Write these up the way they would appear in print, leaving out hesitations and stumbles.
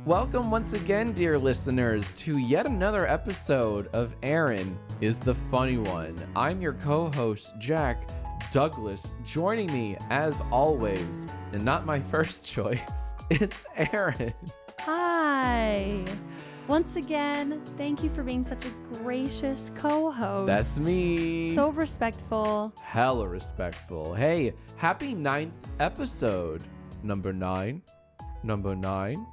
Welcome once again, dear listeners, to yet another episode of Erin is the Funny One. I'm your co-host, Jack Douglas. Joining me, as always, and not my first choice, it's Erin. Hi. Once again, thank you for being such a gracious co-host. That's me. So respectful. Hella respectful. Hey, happy 9th episode. Number 9. Number 9.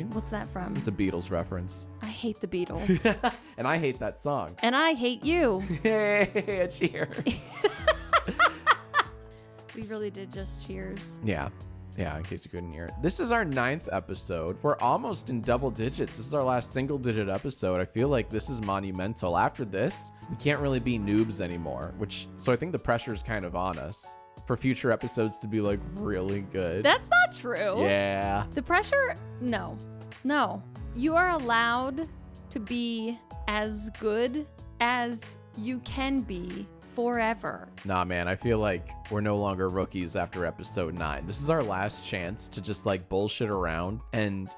What's that from? It's a Beatles reference. I hate the Beatles. And I hate that song. And I hate you. Hey, cheers. We really did just cheers. Yeah, in case you couldn't hear it. This is our 9th episode. We're almost in double digits. This is our last single-digit episode. I feel like this is monumental. After this, we can't really be noobs anymore, so I think the pressure is kind of on us for future episodes to be like really good. That's not true. Yeah. The pressure, no. You are allowed to be as good as you can be forever. Nah, man, I feel like we're no longer rookies after episode 9. This is our last chance to just like bullshit around and,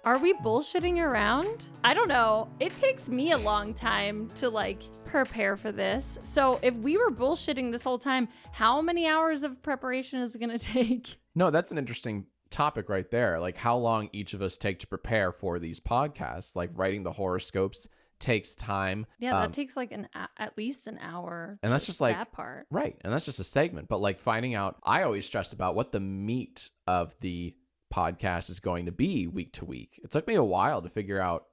Are we bullshitting around? I don't know. It takes me a long time to like prepare for this. So if we were bullshitting this whole time, how many hours of preparation is it going to take? No, that's an interesting topic right there. Like how long each of us take to prepare for these podcasts, like writing the horoscopes takes time. Yeah, that takes like at least an hour. And that's just like that part. Right. And that's just a segment. But like finding out, I always stress about what the meat of the podcast is going to be week to week. It took me a while to figure out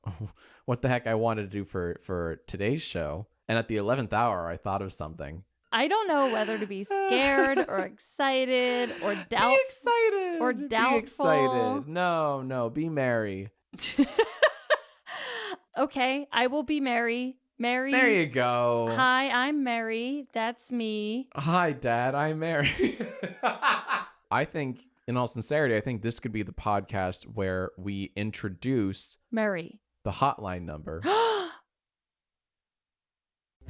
what the heck I wanted to do for today's show. And at the 11th hour, I thought of something. I don't know whether to be scared or excited or doubtful. Be excited. Or doubtful. Be excited. No, be merry. Okay, I will be Mary. Mary. There you go. Hi, I'm Mary. That's me. Hi, Dad. I'm Mary. I think, in all sincerity, I think this could be the podcast where we introduce Mary. The hotline number.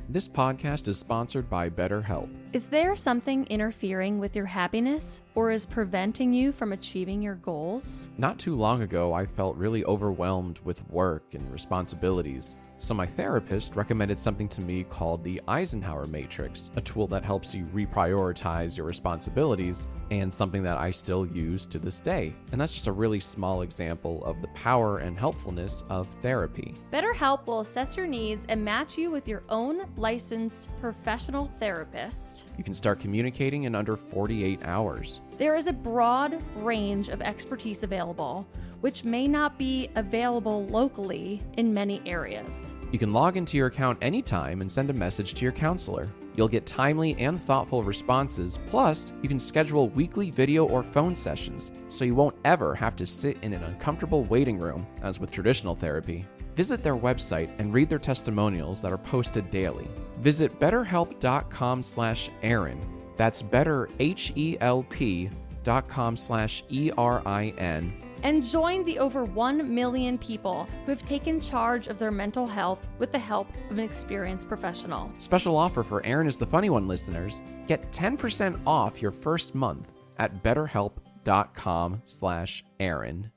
This podcast is sponsored by BetterHelp. Is there something interfering with your happiness or is preventing you from achieving your goals? Not too long ago, I felt really overwhelmed with work and responsibilities. So my therapist recommended something to me called the Eisenhower Matrix, a tool that helps you reprioritize your responsibilities and something that I still use to this day. And that's just a really small example of the power and helpfulness of therapy. BetterHelp will assess your needs and match you with your own licensed professional therapist. You can start communicating in under 48 hours. There is a broad range of expertise available, which may not be available locally in many areas. You can log into your account anytime and send a message to your counselor. You'll get timely and thoughtful responses, plus you can schedule weekly video or phone sessions, so you won't ever have to sit in an uncomfortable waiting room, as with traditional therapy. Visit their website and read their testimonials that are posted daily. Visit betterhelp.com/Erin. That's betterhelp.com/ERIN. And join the over 1 million people who have taken charge of their mental health with the help of an experienced professional. Special offer for Erin is the Funny One listeners. Get 10% off your first month at betterhelp.com/Erin.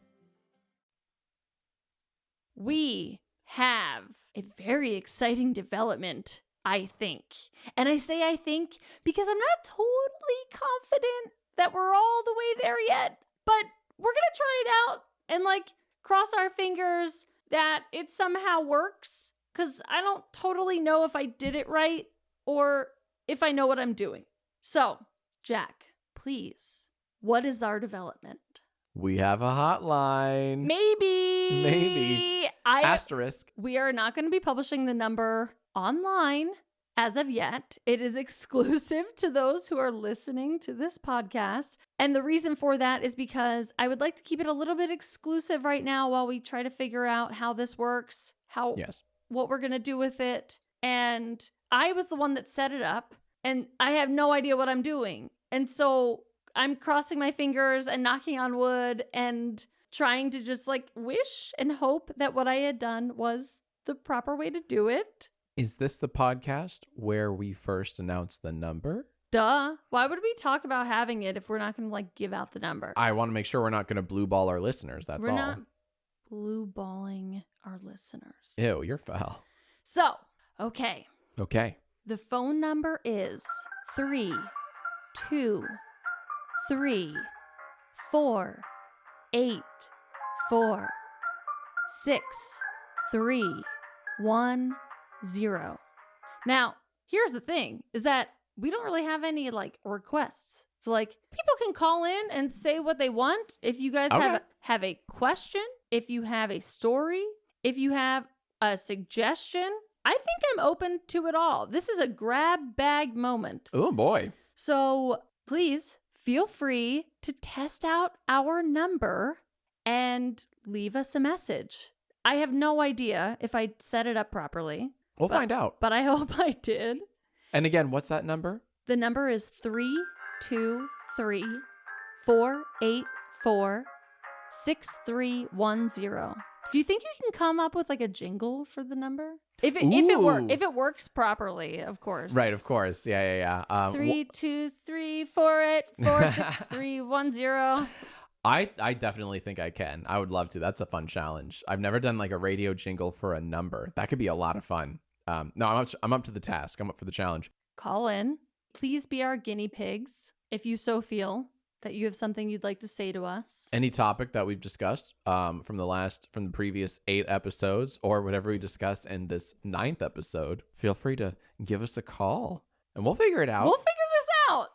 We have a very exciting development, I think. And I say I think because I'm not totally confident that we're all the way there yet, but we're going to try it out and cross our fingers that it somehow works, because I don't totally know if I did it right or if I know what I'm doing. So, Jack, please, what is our development? We have a hotline. Maybe. Asterisk. We are not going to be publishing the number online as of yet. It is exclusive to those who are listening to this podcast. And the reason for that is because I would like to keep it a little bit exclusive right now while we try to figure out how this works, what we're going to do with it. And I was the one that set it up, and I have no idea what I'm doing. And so I'm crossing my fingers and knocking on wood and trying to just wish and hope that what I had done was the proper way to do it. Is this the podcast where we first announce the number? Duh. Why would we talk about having it if we're not going to like give out the number? I want to make sure we're not going to blue ball our listeners. That's We're all. not blue balling our listeners. Ew, you're foul. So, okay. Okay. The phone number is 323-484-6310. Now, here's the thing, is that we don't really have any like requests. So like people can call in and say what they want. If you guys have a question, if you have a story, if you have a suggestion, I think I'm open to it all. This is a grab bag moment. Oh boy. So please feel free to test out our number and leave us a message. I have no idea if I set it up properly. We'll find out. But I hope I did. And again, what's that number? The number is 323-484-6310. Do you think you can come up with like a jingle for the number? If it works properly, of course. Right, of course. Yeah. 323-484-6310. I definitely think I can. I would love to. That's a fun challenge. I've never done like a radio jingle for a number. That could be a lot of fun. No, I'm up to the task. I'm up for the challenge. Call in. Please be our guinea pigs if you so feel that you have something you'd like to say to us. Any topic that we've discussed from the previous 8 episodes or whatever we discussed in this 9th episode, feel free to give us a call and we'll figure it out. We'll figure this out.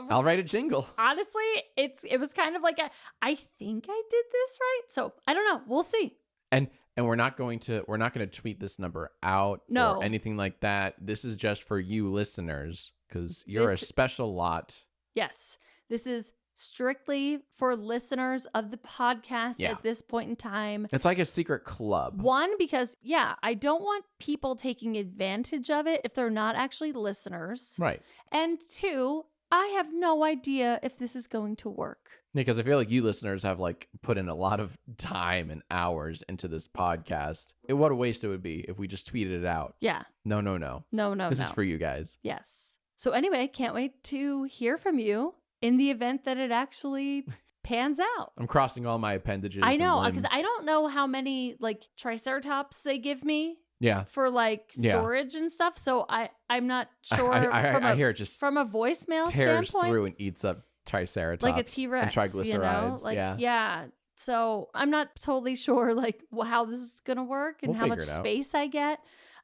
I'll write a jingle. Honestly, it was kind of like I think I did this right. So I don't know. We'll see. And we're not going to tweet this number out or anything like that. This is just for you listeners because you're a special lot. Yes. This is strictly for listeners of the podcast at this point in time. It's like a secret club. One, because, I don't want people taking advantage of it if they're not actually listeners. Right. And 2, I have no idea if this is going to work. Because I feel like you listeners have like put in a lot of time and hours into this podcast. What a waste it would be if we just tweeted it out. Yeah. No. No. This is for you guys. Yes. So anyway, can't wait to hear from you in the event that it actually pans out. I'm crossing all my appendages. I know, because I don't know how many like triceratops they give me. Yeah. For like storage and stuff. So I'm not sure. I hear it just from a voicemail tears standpoint. through and eats up triceratops. Like a T-Rex, and triglycerides. You know? Like, yeah. So I'm not totally sure like how this is going to work and how much space I get,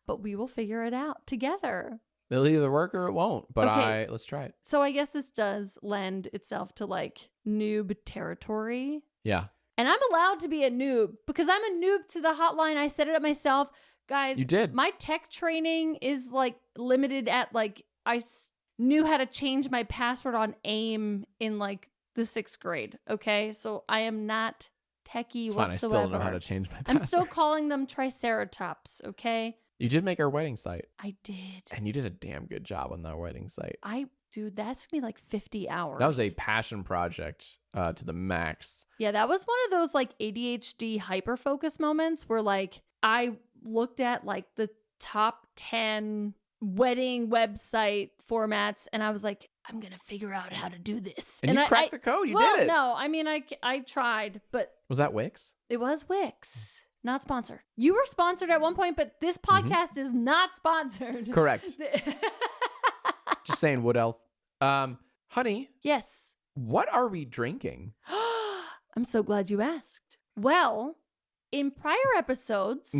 but we will figure it out together. It'll either work or it won't, but let's try it. So I guess this does lend itself to like noob territory. Yeah. And I'm allowed to be a noob because I'm a noob to the hotline. I set it up myself. Guys, you did. My tech training is like limited at like, I knew how to change my password on AIM in like the 6th grade. Okay. So I am not techie whatsoever. I still don't know how to change my password. I'm still calling them triceratops. Okay. You did make our wedding site. I did. And you did a damn good job on that wedding site. Dude, that took me like 50 hours. That was a passion project to the max. Yeah, that was one of those like ADHD hyper focus moments where like I looked at like the top 10 wedding website formats and I was like, I'm going to figure out how to do this. And you cracked the code. You did it. No, I mean, I tried, but. Was that Wix? It was Wix. Not sponsored. You were sponsored at one point, but this podcast is not sponsored. Correct. Just saying, Wood Elf. Honey. Yes. What are we drinking? I'm so glad you asked. Well, in prior episodes,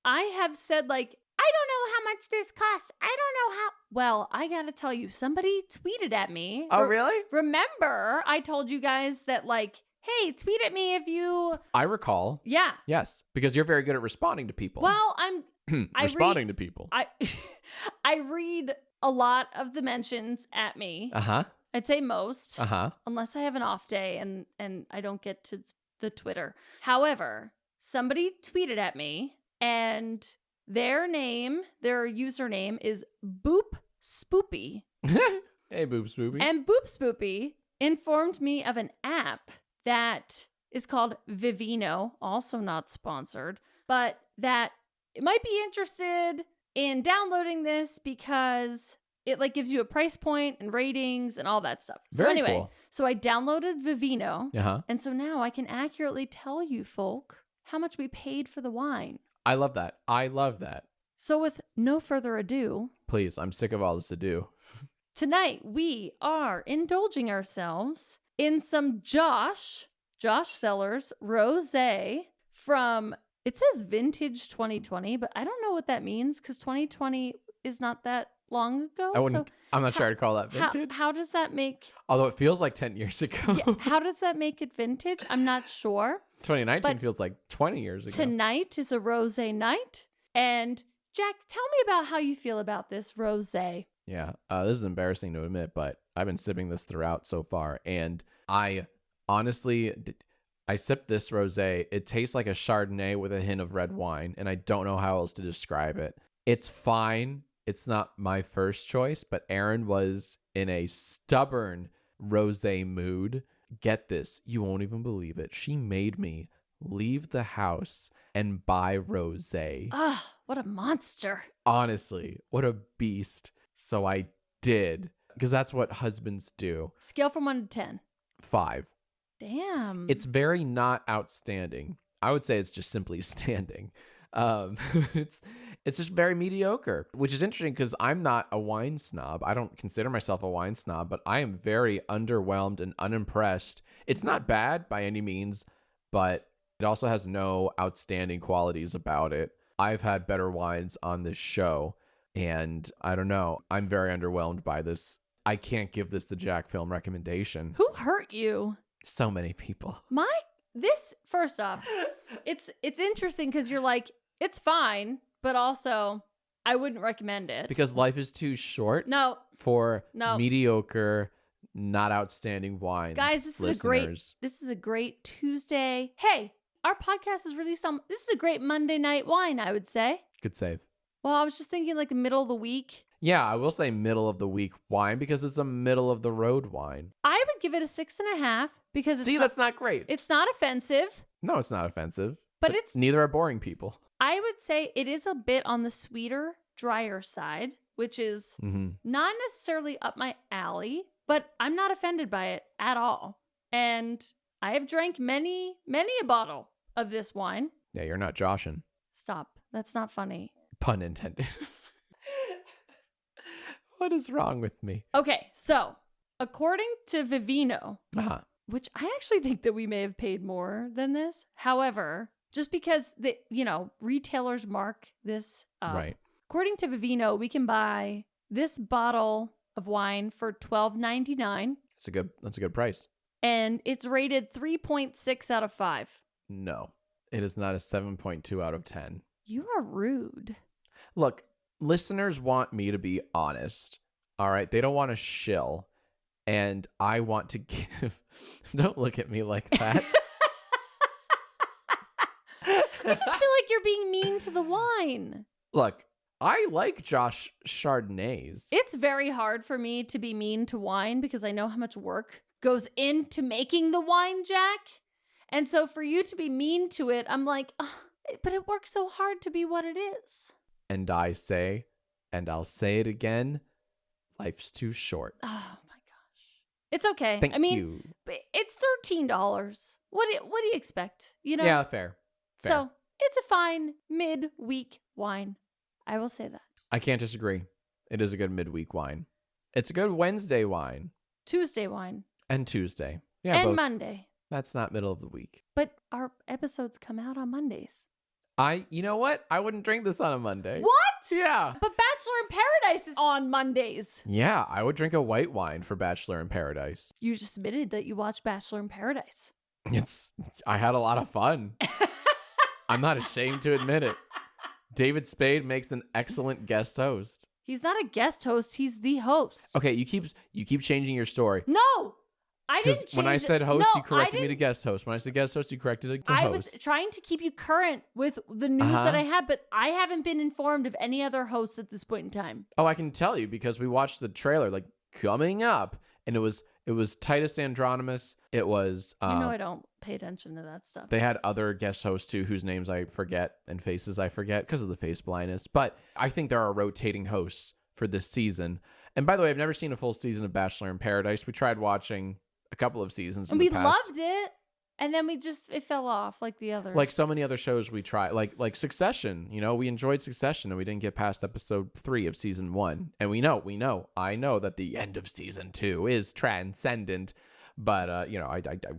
I have said like, I don't know how much this costs. I don't know how. Well, I got to tell you, somebody tweeted at me. Oh, really? Remember, I told you guys that like, hey, tweet at me if you... I recall. Yeah. Yes, because you're very good at responding to people. Well, responding to people. I read a lot of the mentions at me. I'd say most. Unless I have an off day and I don't get to the Twitter. However, somebody tweeted at me and their username is Boop Spoopy. Hey, Boop Spoopy. And Boop Spoopy informed me of an app that is called Vivino, also not sponsored, but that might be interested in downloading this because it like gives you a price point and ratings and all that stuff. So Very anyway, cool. so I downloaded Vivino. Uh-huh. And so now I can accurately tell you folk how much we paid for the wine. I love that. I love that. So with no further ado, Please, I'm sick of all this to do. tonight we are indulging ourselves in some Josh Sellers Rosé from, it says vintage 2020, but I don't know what that means because 2020 is not that long ago. I'm not sure I'd call that vintage. How does that make... Although it feels like 10 years ago. Yeah, how does that make it vintage? I'm not sure. 2019 but feels like 20 years ago. Tonight is a rosé night. And Jack, tell me about how you feel about this rosé. Yeah, this is embarrassing to admit, but I've been sipping this throughout so far. And I honestly, I sipped this rosé. It tastes like a Chardonnay with a hint of red wine. And I don't know how else to describe it. It's fine. It's not my first choice, but Erin was in a stubborn rosé mood. Get this, you won't even believe it. She made me leave the house and buy rosé. Ah, what a monster. Honestly, what a beast. So I did, because that's what husbands do. Scale from 1 to 10. 5. Damn. It's very not outstanding. I would say it's just simply standing. It's just very mediocre, which is interesting because I'm not a wine snob. I don't consider myself a wine snob, but I am very underwhelmed and unimpressed. It's not bad by any means, but it also has no outstanding qualities about it. I've had better wines on this show, and I don't know. I'm very underwhelmed by this. I can't give this the Jack film recommendation. Who hurt you? So many people. First off, it's interesting because you're like, it's fine, but also I wouldn't recommend it. Because life is too short for mediocre, not outstanding wines. Guys, this is a great Tuesday. Hey, our podcast is released on, this is a great Monday night wine, I would say. Good save. Well, I was just thinking like the middle of the week. Yeah, I will say middle of the week wine because it's a middle of the road wine. I would give it a 6.5 because that's not great. It's not offensive. No, it's not offensive. But it's neither are boring people. I would say it is a bit on the sweeter, drier side, which is not necessarily up my alley, but I'm not offended by it at all. And I have drank many, many a bottle of this wine. Yeah, you're not joshing. Stop. That's not funny. Pun intended. What is wrong with me? Okay, so according to Vivino, which I actually think that we may have paid more than this. However, just because retailers mark this up. Right. According to Vivino, we can buy this bottle of wine for $12.99. That's a good price. And it's rated 3.6 out of 5. No, it is not a 7.2 out of 10. You are rude. Look, listeners want me to be honest. All right. They don't want to shill. And I want to give. Don't look at me like that. I just feel like you're being mean to the wine. Look, I like Josh Chardonnays. It's very hard for me to be mean to wine because I know how much work goes into making the wine, Jack. And so for you to be mean to it, I'm like, but it works so hard to be what it is. And I say, and I'll say it again, life's too short. Oh my gosh. It's okay. Thank you. It's $13. What do you expect? You know? Yeah, fair. So it's a fine mid-week wine. I will say that. I can't disagree. It is a good midweek wine. It's a good Wednesday wine. Tuesday wine. And Tuesday. Yeah, and both. Monday. That's not middle of the week. But our episodes come out on Mondays. You know what? I wouldn't drink this on a Monday. What? Yeah. But Bachelor in Paradise is on Mondays. Yeah, I would drink a white wine for Bachelor in Paradise. You just admitted that you watched Bachelor in Paradise. I had a lot of fun. I'm not ashamed to admit it. David Spade makes an excellent guest host. He's not a guest host. He's the host. Okay, you keep changing your story. No, I didn't change when I said host, No, you corrected me to guest host. When I said guest host, you corrected it to host. I was trying to keep you current with the news that I had, but I haven't been informed of any other hosts at this point in time. Oh, I can tell you because we watched the trailer, like, coming up, and it was Titus Andronimus. It was I don't pay attention to that stuff. They had other guest hosts too, whose names I forget and faces I forget because of the face blindness. But I think there are rotating hosts for this season, And by the way, I've never seen a full season of Bachelor in Paradise. We tried watching a couple of seasons in And the we past. loved it. And then it fell off like the others. Like so many other shows we try, like Succession. We enjoyed Succession, and we didn't get past episode 3 of season 1. And I know that the end of season 2 is transcendent, but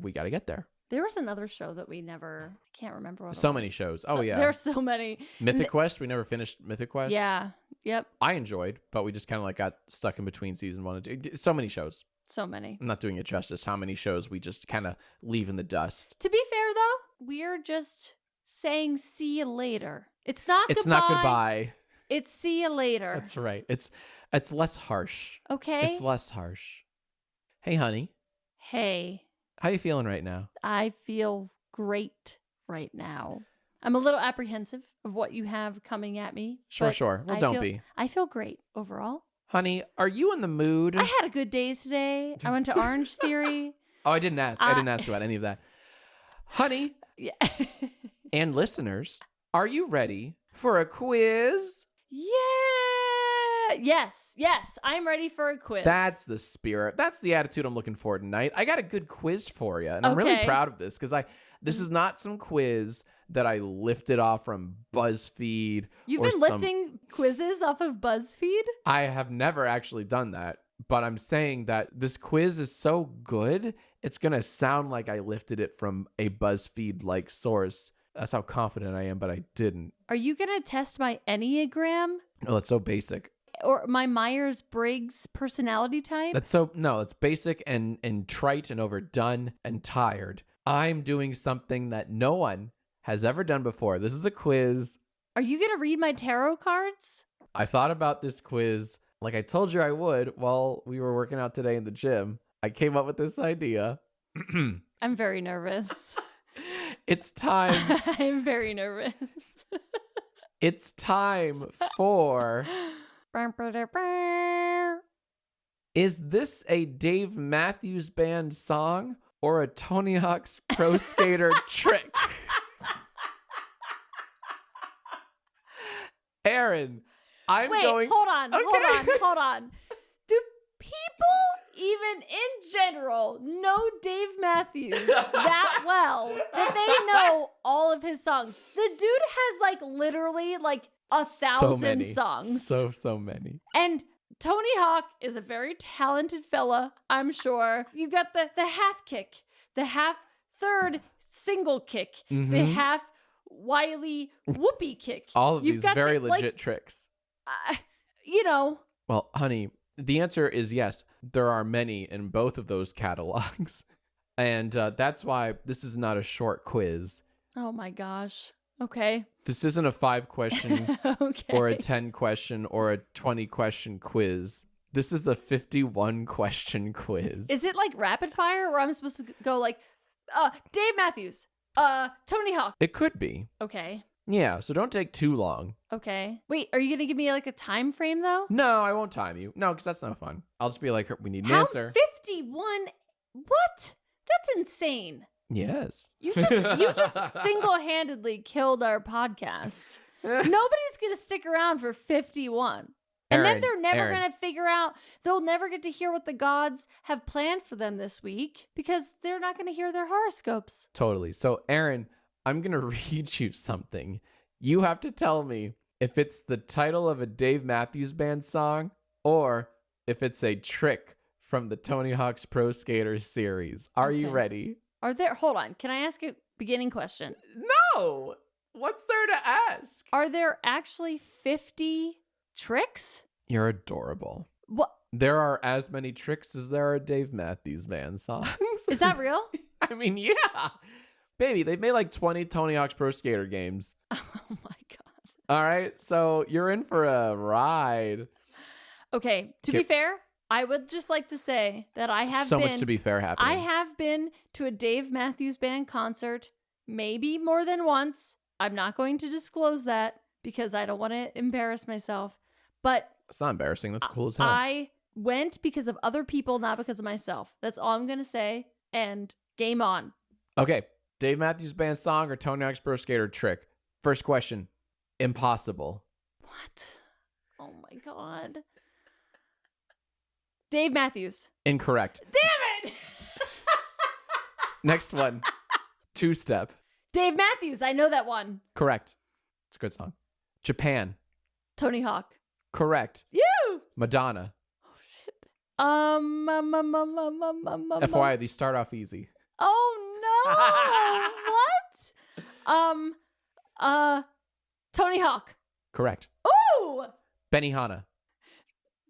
we got to get there. There was another show that I can't remember what it So was. many shows. Oh yeah, there's so many. Mythic Quest. We never finished Mythic Quest. Yeah. Yep. I enjoyed, but we just kind of like got stuck in between season 1 and 2. So many shows. So many. I'm not doing it justice. How many shows we just kind of leave in the dust. To be fair, though, we're just saying see you later. It's not It's goodbye. not goodbye. It's see you later. That's right. It's less harsh. Okay? It's less harsh. Hey, honey. Hey, How you feeling right now? I feel great right now. I'm a little apprehensive of what you have coming at me. but Sure. Well, don't be. I feel great overall. Honey, are you in the mood? I had a good day today. I went to Orange Theory. Oh, I didn't ask. I didn't ask about any of that. Honey Yeah. and listeners, are you ready for a quiz? Yeah. Yes. I'm ready for a quiz. That's the spirit. That's the attitude I'm looking for tonight. I got a good quiz for you, and I'm really Okay. proud of this because this is not some quiz that I lifted off from BuzzFeed. You've or been lifting quizzes off of BuzzFeed? I have never actually done that, but I'm saying that this quiz is so good, it's going to sound like I lifted it from a BuzzFeed-like source. That's how confident I am, but I didn't. Are you going to test my Enneagram Oh, it's so basic. or my Myers-Briggs personality type? It's basic and trite and overdone and tired. I'm doing something that no one has ever done before. This is a quiz. Are you going to read my tarot cards? I thought about this quiz like I told you I would while we were working out today in the gym. I came up with this idea. I'm very nervous. It's time. I'm very nervous. It's time for... Is this a Dave Matthews Band song or a Tony Hawk's Pro Skater trick? Erin, Wait, hold on. Do people even in general know Dave Matthews that well that they know all of his songs? The dude has literally 1,000 songs. So many. And Tony Hawk is a very talented fella, I'm sure. You've got the half kick, the half third single kick, the half wily whoopee kick. All of You've these got very legit tricks. Well, honey, the answer is yes. There are many in both of those catalogs. And that's why this is not a short quiz. Oh my gosh. Okay. This isn't a 5-question Okay. or a 10-question or a 20-question quiz. This is a 51-question quiz. Is it like rapid fire where I'm supposed to go Dave Matthews, Tony Hawk? It could be. Okay. Yeah, so don't take too long. Okay. Wait, are you going to give me a time frame though? No, I won't time you. No, because that's no fun. I'll just be like, we need an How answer. 51? What? That's insane. Yes. You just single-handedly killed our podcast. Nobody's going to stick around for 51. And then they're never going to figure out, they'll never get to hear what the gods have planned for them this week because they're not going to hear their horoscopes. Totally. So, Erin, I'm going to read you something. You have to tell me if it's the title of a Dave Matthews Band song or if it's a trick from the Tony Hawk's Pro Skater series. Are you ready? Hold on, can I ask a beginning question? No! What's there to ask? Are there actually 50 tricks? You're adorable. What? There are as many tricks as there are Dave Matthews Band songs. Is that real? I mean, yeah. Baby, they've made 20 Tony Hawk's Pro Skater games. Oh my God. All right, so you're in for a ride. Okay, to be fair, I would just like to say that I have so much to be fair happening. I have been to a Dave Matthews Band concert maybe more than once. I'm not going to disclose that because I don't want to embarrass myself. But it's not embarrassing. That's cool as hell. I went because of other people, not because of myself. That's all I'm going to say. And game on. Okay, Dave Matthews Band song or Tony Hawk's Pro Skater trick? First question, impossible. What? Oh my God. Dave Matthews. Incorrect. Damn it! Next one. Two-step. Dave Matthews. I know that one. Correct. It's a good song. Japan. Tony Hawk. Correct. You. Madonna. Oh shit. FYI, these start off easy. Oh no. What? Tony Hawk. Correct. Ooh. Benihana.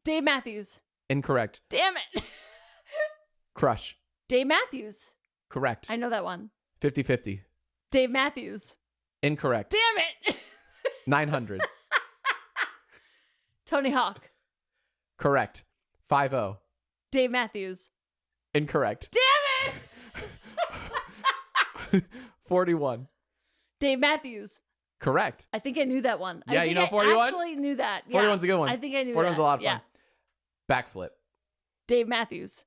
Dave Matthews. Incorrect. Damn it. Crush. Dave Matthews. Correct. I know that one. 50-50. Dave Matthews. Incorrect. Damn it. 900. Tony Hawk. Correct. 50. Dave Matthews. Incorrect. Damn it. 41. Dave Matthews. Correct. I think I knew that one. Yeah, I you think know 41? I actually knew that. 41's a good one. I think I knew 41's that. a lot of Yeah. fun. Backflip. Dave Matthews.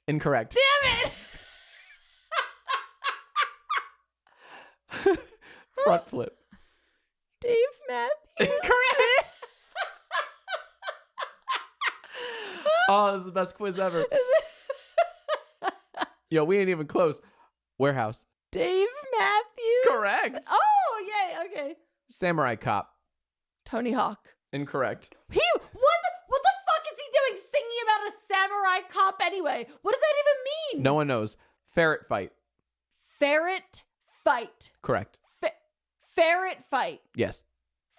Incorrect. Damn it. Front flip. Dave Matthews. Incorrect. Oh, this is the best quiz ever. Yo, we ain't even close. Warehouse. Dave Matthews. Correct. Oh, yay. Okay. Samurai Cop. Tony Hawk. Incorrect. What the fuck is he doing singing about a samurai cop anyway? What does that even mean? No one knows. Ferret fight. Ferret fight. Correct. Ferret fight. Yes.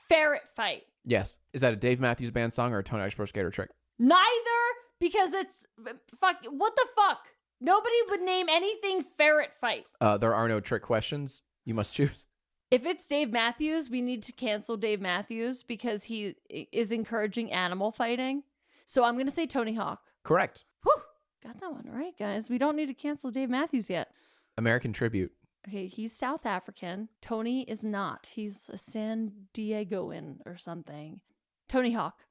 Ferret fight. Yes. Is that a Dave Matthews Band song or a Tony Hawk's Pro Skater trick? Neither, because it's fuck. What the fuck? Nobody would name anything ferret fight. There are no trick questions. You must choose. If it's Dave Matthews, we need to cancel Dave Matthews because he is encouraging animal fighting. So I'm going to say Tony Hawk. Correct. Whew. Got that one right, guys. We don't need to cancel Dave Matthews yet. American tribute. Okay, he's South African. Tony is not. He's a San Diegoan or something. Tony Hawk.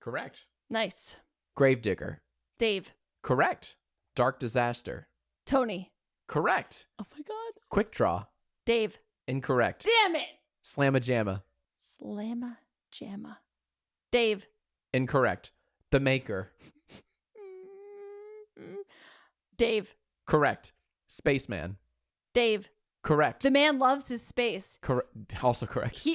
Correct. Nice. Gravedigger. Dave. Correct. Dark Disaster. Tony. Correct. Oh my God. Quick Draw. Dave. Incorrect. Damn it. Slamma Jamma. Slamma Jamma. Dave. Incorrect. The Maker. Dave. Correct. Spaceman. Dave. Correct. The man loves his space. Also correct.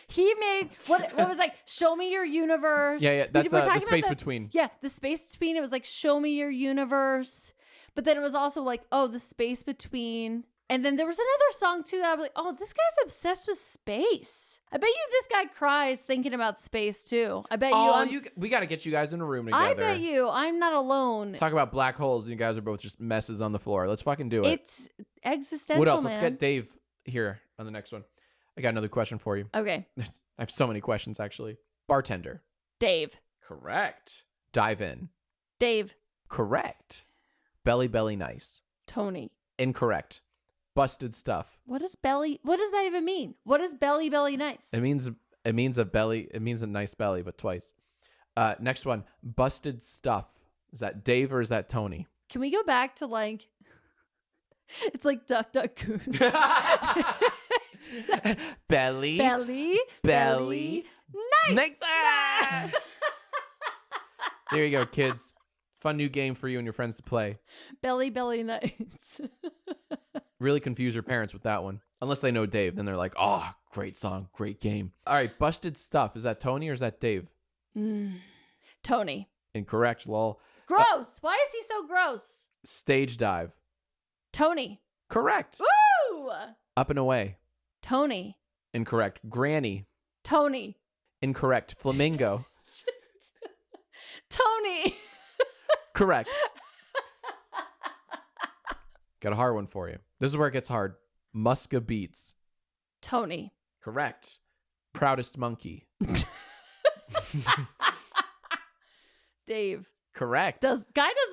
He made what was like, show me your universe. Yeah, that's We're the talking space about between. Yeah, the space between. It was like, show me your universe. But then it was also like, oh, the space between. And then there was another song too that I was like, oh, this guy's obsessed with space. I bet you this guy cries thinking about space too. I bet we got to get you guys in a room together. I bet you I'm not alone. Talk about black holes and you guys are both just messes on the floor. Let's fucking do it. It's existential, What else? man. Let's get Dave here on the next one. I got another question for you. Okay. I have so many questions actually. Bartender. Dave. Correct. Dive in. Dave. Correct. Belly belly nice. Tony. Incorrect. Busted stuff. What does that even mean? What is belly belly nice? It means a belly. It means a nice belly, but twice. Next one. Busted stuff. Is that Dave or is that Tony? Can we go back to like, it's like Duck Duck Goose. Belly. Belly. Nice. There you go, kids. Fun new game for you and your friends to play. Belly nice. Really confuse your parents with that one. Unless they know Dave. Then they're like, oh, great song, great game. All right, busted stuff. Is that Tony or is that Dave? Tony. Incorrect, lol. Gross. Why is he so gross? Stage dive. Tony. Correct. Woo! Up and away. Tony. Incorrect. Granny. Tony. Incorrect. Flamingo. Tony. Correct. Got a hard one for you. This is where it gets hard. Muska Beats. Tony. Correct. Proudest Monkey. Dave. Correct. Guy does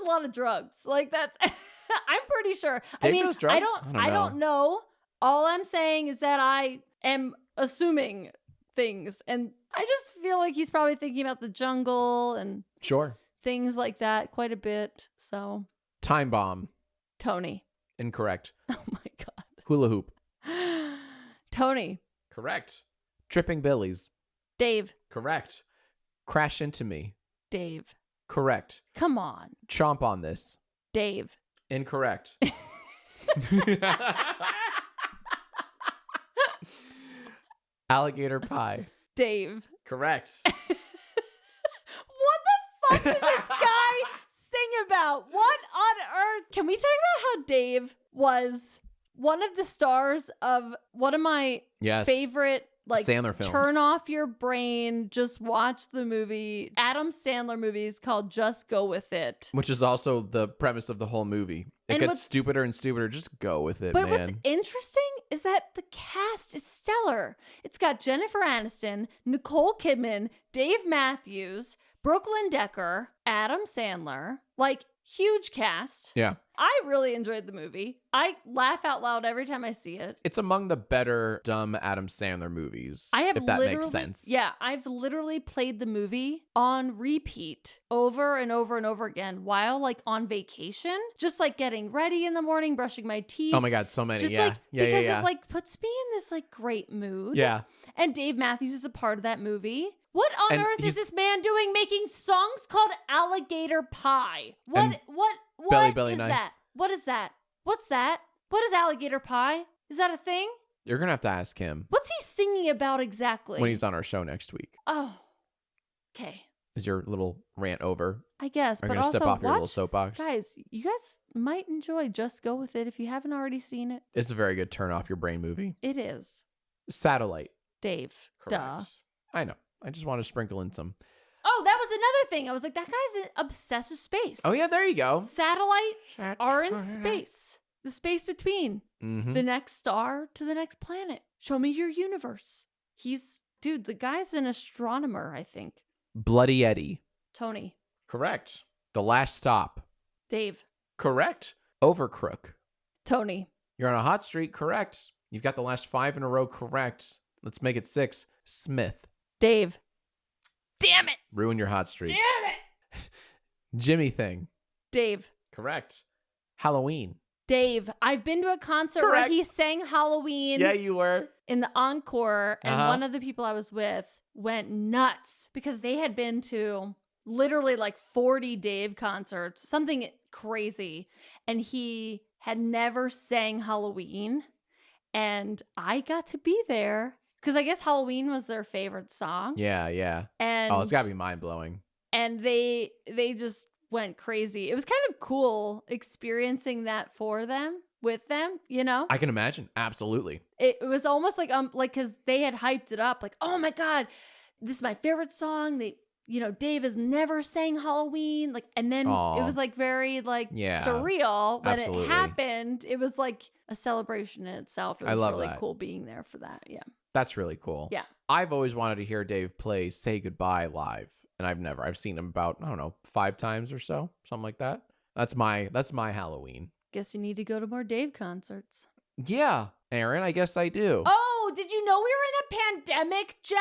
a lot of drugs. Like that's I'm pretty sure. Dave does drugs? I don't know. All I'm saying is that I am assuming things, and I just feel like he's probably thinking about the jungle and Sure. things like that quite a bit. So Time Bomb. Tony. Incorrect. Oh my God. Hula Hoop. Tony. Correct. Tripping Billies. Dave. Correct. Crash Into Me. Dave. Correct. Come on. Chomp on this. Dave. Incorrect. Alligator pie. Dave. Correct. What the fuck does this guy sing about? What on earth? Can we talk about how Dave was one of the stars of one of my favorite Sandler films. Turn off your brain, just watch the movie. Adam Sandler movies called Just Go With It. Which is also the premise of the whole movie. It gets stupider and stupider. Just go with it, but man. What's interesting is that the cast is stellar. It's got Jennifer Aniston, Nicole Kidman, Dave Matthews, Brooklyn Decker, Adam Sandler. Like, huge cast. Yeah. I really enjoyed the movie. I laugh out loud every time I see it. It's among the better dumb Adam Sandler movies, if that makes sense. Yeah, I've literally played the movie on repeat over and over and over again while like on vacation, just like getting ready in the morning, brushing my teeth. Oh my God, so many. Just because it like puts me in this like great mood. Yeah. And Dave Matthews is a part of that movie. What on earth is he's- this man doing making songs called Alligator Pie? What Belly is Nice. that? What is that? What's that? What is Alligator Pie? Is that a thing? You're going to have to ask him What's he singing about exactly? when he's on our show next week. Oh, okay. Is your little rant over? I guess, Are you but going to also step off your little watch, soapbox? guys, you guys might enjoy Just Go With It if you haven't already seen it. It's a very good turn off your brain movie. It is. Satellite. Dave. Correct. Duh. I know. I just want to sprinkle in some. Oh, that was another thing. I was like, that guy's obsessed with space. Oh, yeah, there you go. Satellites are in space. The space between Mm-hmm. the next star to the next planet. Show me your universe. Dude, the guy's an astronomer, I think. Bloody Eddie. Tony. Correct. The Last Stop. Dave. Correct. Overcrook. Tony. You're on a hot streak. Correct. You've got the last 5 in a row. Correct. Let's make it 6. Smith. Dave. Damn it. Ruin your hot streak. Damn it. Jimmy Thing. Dave. Correct. Halloween. Dave. I've been to a concert where he sang Halloween Yeah, you were. in the encore, and Uh-huh. one of the people I was with went nuts because they had been to literally like 40 Dave concerts, something crazy, and he had never sang Halloween, and I got to be there because I guess Halloween was their favorite song. Yeah, yeah. And Oh, it's got to be mind-blowing. and they just went crazy. It was kind of cool experiencing that for them, with them, you know? I can imagine. Absolutely. It was almost like because they had hyped it up, like, oh my God, this is my favorite song. Dave has never sang Halloween. Like, and then Aw. it was like very like Yeah, surreal when absolutely. it happened. It was like a celebration in itself. It was I love really that. cool being there for that. Yeah. That's really cool. Yeah. I've always wanted to hear Dave play Say Goodbye live, and I've seen him about, I don't know, 5 times or so, something like that. That's my Halloween. Guess you need to go to more Dave concerts. Yeah, Erin, I guess I do. Oh, did you know we were in a pandemic, Jack?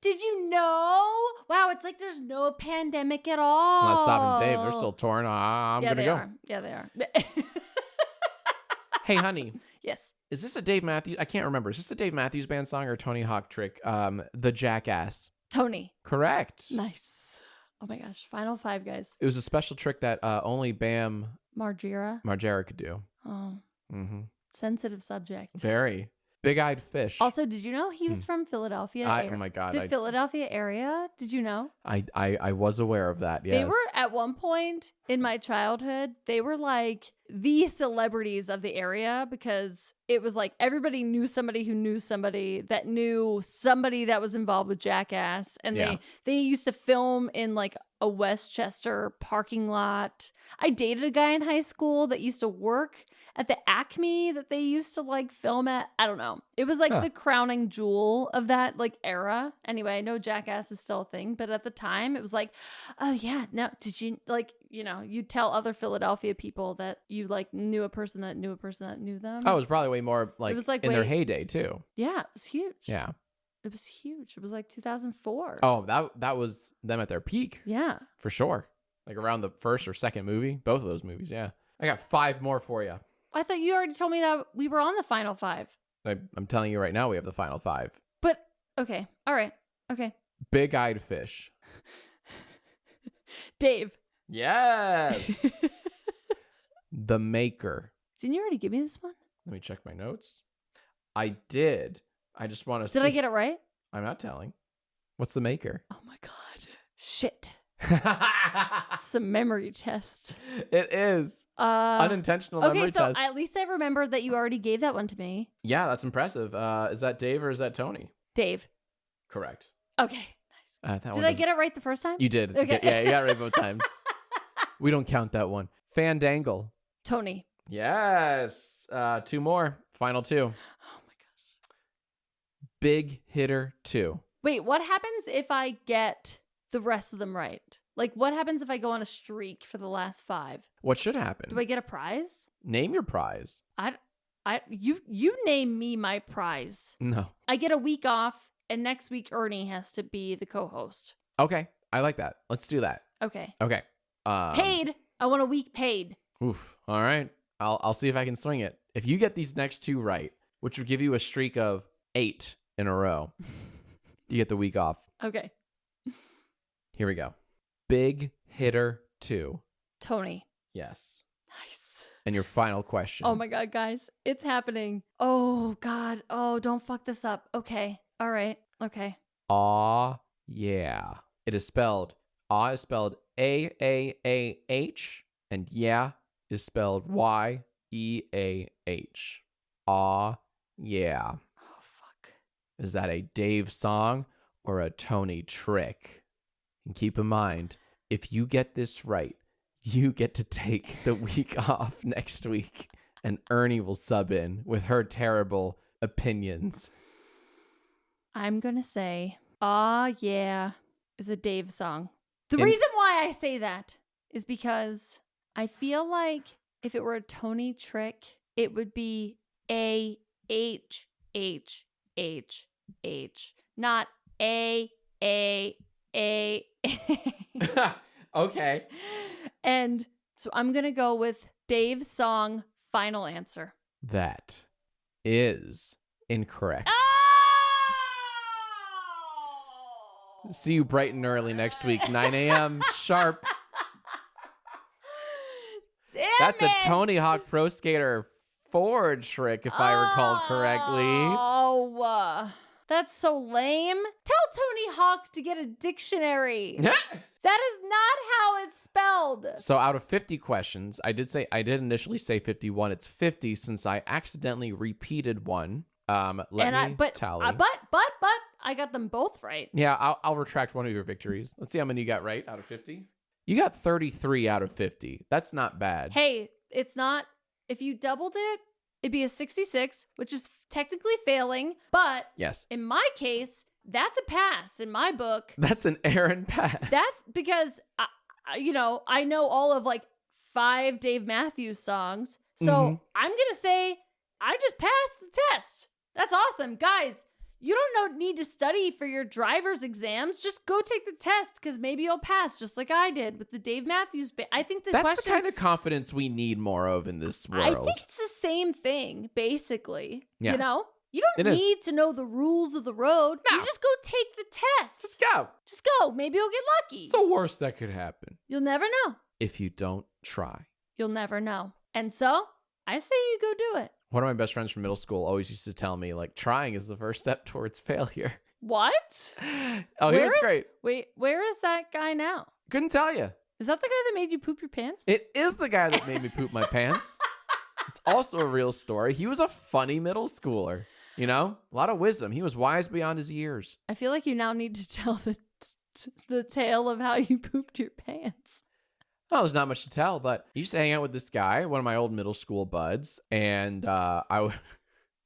Did you know? Wow, it's like there's no pandemic at all. It's not stopping Dave. They're still touring. I'm yeah, going to they go. are. Yeah, they are. Hey, honey, Yes. is this a Dave Matthews? I can't remember. Is this a Dave Matthews Band song or Tony Hawk trick? The Jackass. Tony. Correct. Nice. Oh my gosh. Final 5, guys. It was a special trick that only Bam Margera could do. Oh, Mm-hmm. sensitive subject. Very. Big-eyed fish. Also, did you know he was from Philadelphia? Oh my God. The Philadelphia area? Did you know? I was aware of that, yes. They were at one point in my childhood, they were like the celebrities of the area because it was like everybody knew somebody who knew somebody that knew somebody that was involved with Jackass. And Yeah. they used to film in like a Westchester parking lot. I dated a guy in high school that used to work at the Acme that they used to like film at. I don't know. It was like the crowning jewel of that like era. Anyway, I know Jackass is still a thing, but at the time it was like, oh yeah, no, did you like, you tell other Philadelphia people that you like knew a person that knew a person that knew them. Oh, it was probably way more like, It was, like, in their way- heyday too. Yeah, it was huge. Yeah. It was huge. It was like 2004. Oh, that was them at their peak Yeah. for sure. Like around the first or second movie, both of those movies. Yeah. I got 5 more for you. I thought you already told me that we were on the final 5. I'm telling you right now, we have the final 5. But okay. All right. Okay. Big-eyed fish. Dave. Yes. The Maker. Didn't you already give me this one? Let me check my notes. I did. I just want to Did I get it right? I'm not telling. What's The Maker? Oh my God. Shit. It's a memory test. It is. Unintentional memory test. Okay, so at least I remembered that you already gave that one to me. Yeah, that's impressive. Is that Dave or is that Tony? Dave. Correct. Okay. Did I get it right the first time? You did. Okay. Yeah, you got it right both times. We don't count that one. Fandangle. Tony. Yes. 2 more. Final 2. Oh my gosh. Big Hitter 2. Wait, what happens if I get the rest of them right? Like, what happens if I go on a streak for the last 5? What should happen? Do I get a prize? Name your prize. You name me my prize. No. I get a week off, and next week Ernie has to be the co-host. Okay. I like that. Let's do that. Okay. Okay. Paid. I want a week paid. Oof. All right. I'll see if I can swing it. If you get these next 2 right, which would give you a streak of 8 in a row, you get the week off. Okay. Here we go. Big Hitter 2. Tony. Yes. Nice. And your final question. Oh my God, guys. It's happening. Oh God. Oh, don't fuck this up. Okay. All right. Okay. Aw, yeah. It is spelled, aw is spelled A-A-A-H, and yeah is spelled Y-E-A-H. Aw, yeah. Oh, fuck. Is that a Dave song or a Tony trick? And keep in mind, if you get this right, you get to take the week off next week, and Ernie will sub in with her terrible opinions. I'm going to say, Aw, yeah, is a Dave song. The reason why I say that is because I feel like if it were a Tony trick, it would be A-H-H-H-H, not A-A-A. Okay. And so I'm going to go with Dave's song, final answer. That is incorrect. Oh! See you bright and early next week, 9 a.m. sharp. Damn That's a it. Tony Hawk Pro Skater 4 trick, if I recall correctly. Oh, that's so lame. Tell Tony Hawk to get a dictionary. That is not how it's spelled. So out of 50 questions, I did initially say 51. It's 50 since I accidentally repeated one. Let me tally. But I got them both right. Yeah, I'll retract one of your victories. Let's see how many you got right out of 50. You got 33 out of 50. That's not bad. Hey, it's not. If you doubled it, it'd be a 66, which is technically failing. But yes, in my case, that's a pass in my book. That's an Erin pass. That's because, I know all of like 5 Dave Matthews songs. So I'm going to say I just passed the test. That's awesome. Guys, you don't need to study for your driver's exams. Just go take the test because maybe you'll pass just like I did with the Dave Matthews band. I think that's the kind of confidence we need more of in this world. I think it's the same thing, basically. Yeah. You know? You don't it need to know the rules of the road. No. You just go take the test. Just go. Just go. Maybe you'll get lucky. It's the worst that could happen. You'll never know. If you don't try. You'll never know. And so, I say you go do it. One of my best friends from middle school always used to tell me, like, trying is the first step towards failure. What? Oh, he was great. Wait, where is that guy now? Couldn't tell you. Is that the guy that made you poop your pants? It is the guy that made me poop my pants. It's also a real story. He was a funny middle schooler. You know, a lot of wisdom. He was wise beyond his years. I feel like you now need to tell the tale of how you pooped your pants. Well, there's not much to tell, but I used to hang out with this guy, one of my old middle school buds, and I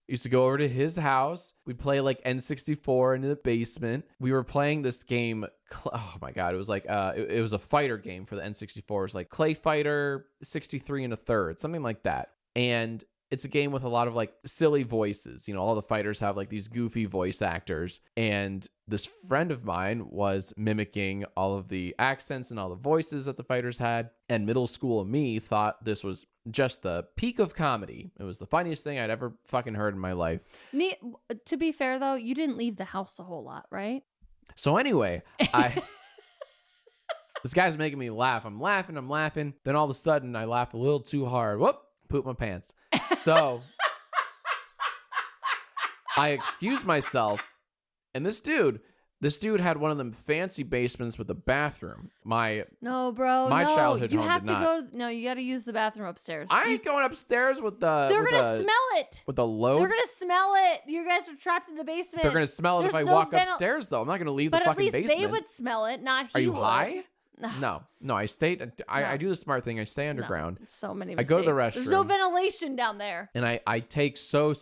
used to go over to his house. We'd play like N64 in the basement. We were playing this game. Oh my God. It was like, it was a fighter game for the N64. It was like Clay Fighter 63 1/3, something like that. And it's a game with a lot of like silly voices. You know, all the fighters have like these goofy voice actors. And this friend of mine was mimicking all of the accents and all the voices that the fighters had. And middle school me thought this was just the peak of comedy. It was the funniest thing I'd ever fucking heard in my life. To be fair, though, you didn't leave the house a whole lot, right? So anyway, This guy's making me laugh. I'm laughing. Then all of a sudden, I laugh a little too hard. Whoop, poop my pants. So I excuse myself. And this dude had one of them fancy basements with a bathroom. No, bro. My no. childhood You home have did to not. go. No, you got to use the bathroom upstairs. I ain't going upstairs with the. They're gonna smell it. With the load. They're gonna smell it. You guys are trapped in the basement. They're gonna smell it if I walk upstairs, though. I'm not gonna leave the but fucking at least basement. they would smell it, not he. Are you would. high? No, I stayed. I do the smart thing. I stay underground. No, so many I mistakes. go to the restroom. There's no ventilation down there. And I take so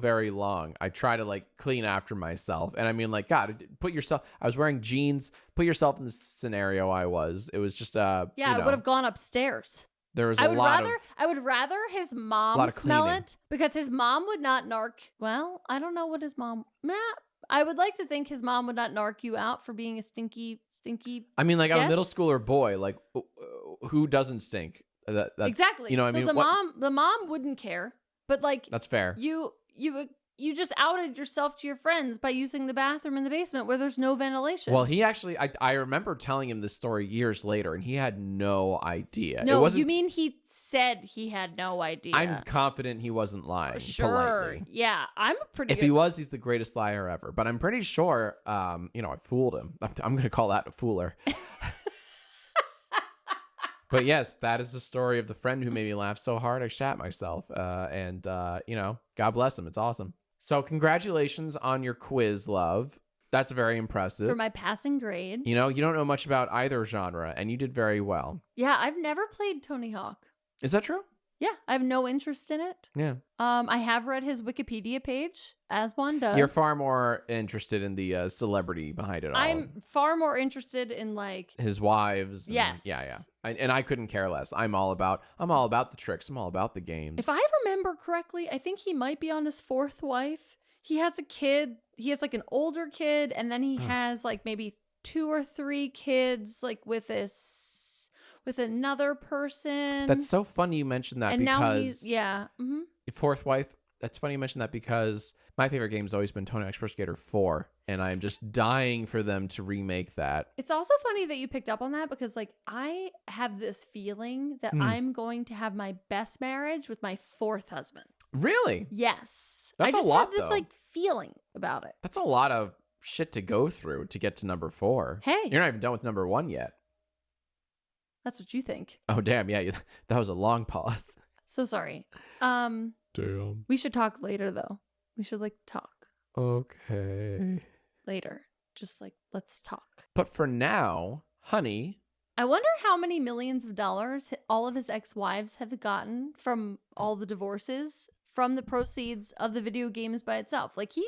very long. I try to like clean after myself. And I mean, like, God, put yourself. I was wearing jeans. Put yourself in the scenario I was. It was just yeah. I would have gone upstairs. There was I would rather his mom smell cleaning. it because his mom would not narc. Well, I don't know what his mom. I would like to think his mom would not narc you out for being a stinky. I mean, like, I'm a guest. middle schooler boy. Like, who doesn't stink? That's, Exactly. You know what so I mean? the mom wouldn't care, but like That's fair. You just outed yourself to your friends by using the bathroom in the basement where there's no ventilation. Well, he actually, I remember telling him this story years later, and he had no idea. No, you mean he said he had no idea. I'm confident he wasn't lying. Sure. Politely. Yeah, I'm pretty. If he was, he's the greatest liar ever. But I'm pretty sure, I fooled him. I'm going to call that a fooler. But yes, that is the story of the friend who made me laugh so hard I shat myself. And God bless him. It's awesome. So congratulations on your quiz, love. That's very impressive. For my passing grade. You don't know much about either genre, and you did very well. Yeah, I've never played Tony Hawk. Is that true? Yeah, I have no interest in it. Yeah. I have read his Wikipedia page, as one does. You're far more interested in the celebrity behind it all. I'm far more interested in like his wives. Yes. Yeah. And I couldn't care less. I'm all about the tricks. I'm all about the games. If I remember correctly, I think he might be on his fourth wife. He has a kid. He has like an older kid, and then he has like maybe 2 or 3 kids, like with another person. That's so funny you mentioned that, and because now he's fourth wife. That's funny you mentioned that, because my favorite game has always been Tony Hawk's Pro Skater 4, and I'm just dying for them to remake that. It's also funny that you picked up on that, because like I have this feeling that I'm going to have my best marriage with my 4th husband. Really? Yes. That's I just a lot, have this though. like feeling about it. That's a lot of shit to go through to get to number 4. Hey. You're not even done with number 1 yet. That's what you think. Oh, damn. Yeah, that was a long pause. So sorry. Damn. We should talk later, though. We should like talk Okay. later. Just like, let's talk. But for now, honey. I wonder how many millions of dollars all of his ex-wives have gotten from all the divorces from the proceeds of the video games by itself. Like he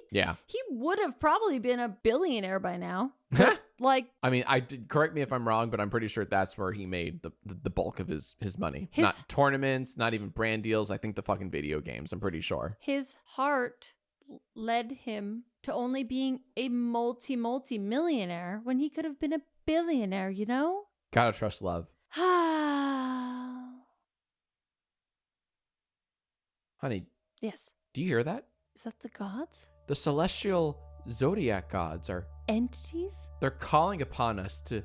would have probably been a billionaire by now. Like, I mean, correct me if I'm wrong, but I'm pretty sure that's where he made the bulk of his money. Not tournaments, not even brand deals. I think the fucking video games. I'm pretty sure. His heart led him to only being a multi-millionaire when he could have been a billionaire, you know? Gotta trust love. Honey. Yes. Do you hear that? Is that the gods? The celestial zodiac gods are entities? They're calling upon us to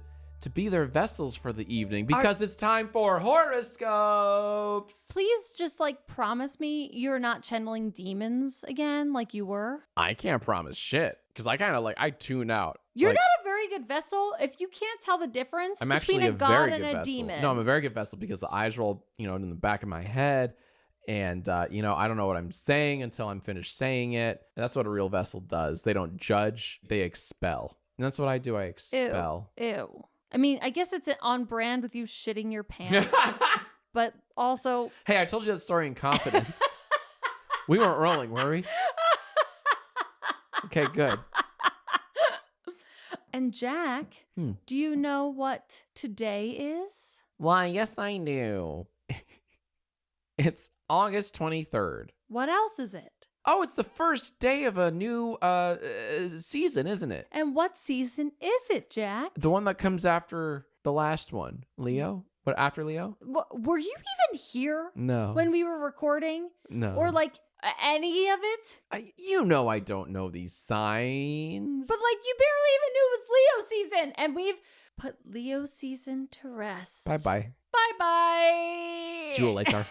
be their vessels for the evening, because it's time for horoscopes. Please just like promise me you're not channeling demons again like you were. I can't promise shit, because I kind of I tune out. You're not a very good vessel if you can't tell the difference between a god and a demon. No, I'm a very good vessel because the eyes roll, in the back of my head. And, I don't know what I'm saying until I'm finished saying it. And that's what a real vessel does. They don't judge, they expel. And that's what I do. I expel. Ew. I mean, I guess it's on brand with you shitting your pants. But also... Hey, I told you that story in confidence. We weren't rolling, were we? Okay, good. And Jack, do you know what today is? Why, yes, I do. It's August 23rd. What else is it? Oh, it's the first day of a new season, isn't it? And what season is it, Jack? The one that comes after the last one. Leo? What, after Leo? Were you even here? No. When we were recording? No. Or like, Any of it? You know I don't know these signs. But like you barely even knew it was Leo season, and we've put Leo season to rest. Bye-bye. Bye-bye. See you later.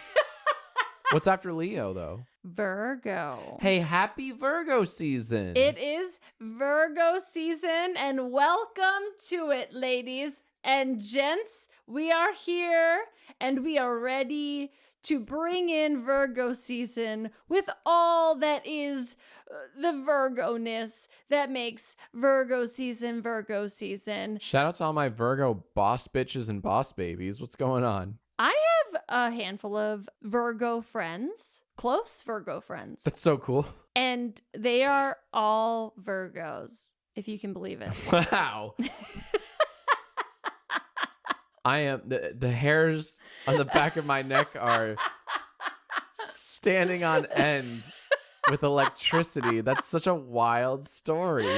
What's after Leo, though? Virgo. Hey, happy Virgo season. It is Virgo season, and welcome to it, ladies and gents. We are here, and we are ready to bring in Virgo season with all that is the Virgo-ness that makes Virgo season Virgo season. Shout out to all my Virgo boss bitches and boss babies. What's going on? I have a handful of Virgo friends, close Virgo friends, That's so cool. and they are all Virgos, if you can believe it. Wow. I am the hairs on the back of my neck are standing on end with electricity. That's such a wild story.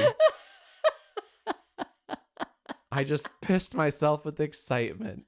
I just pissed myself with excitement.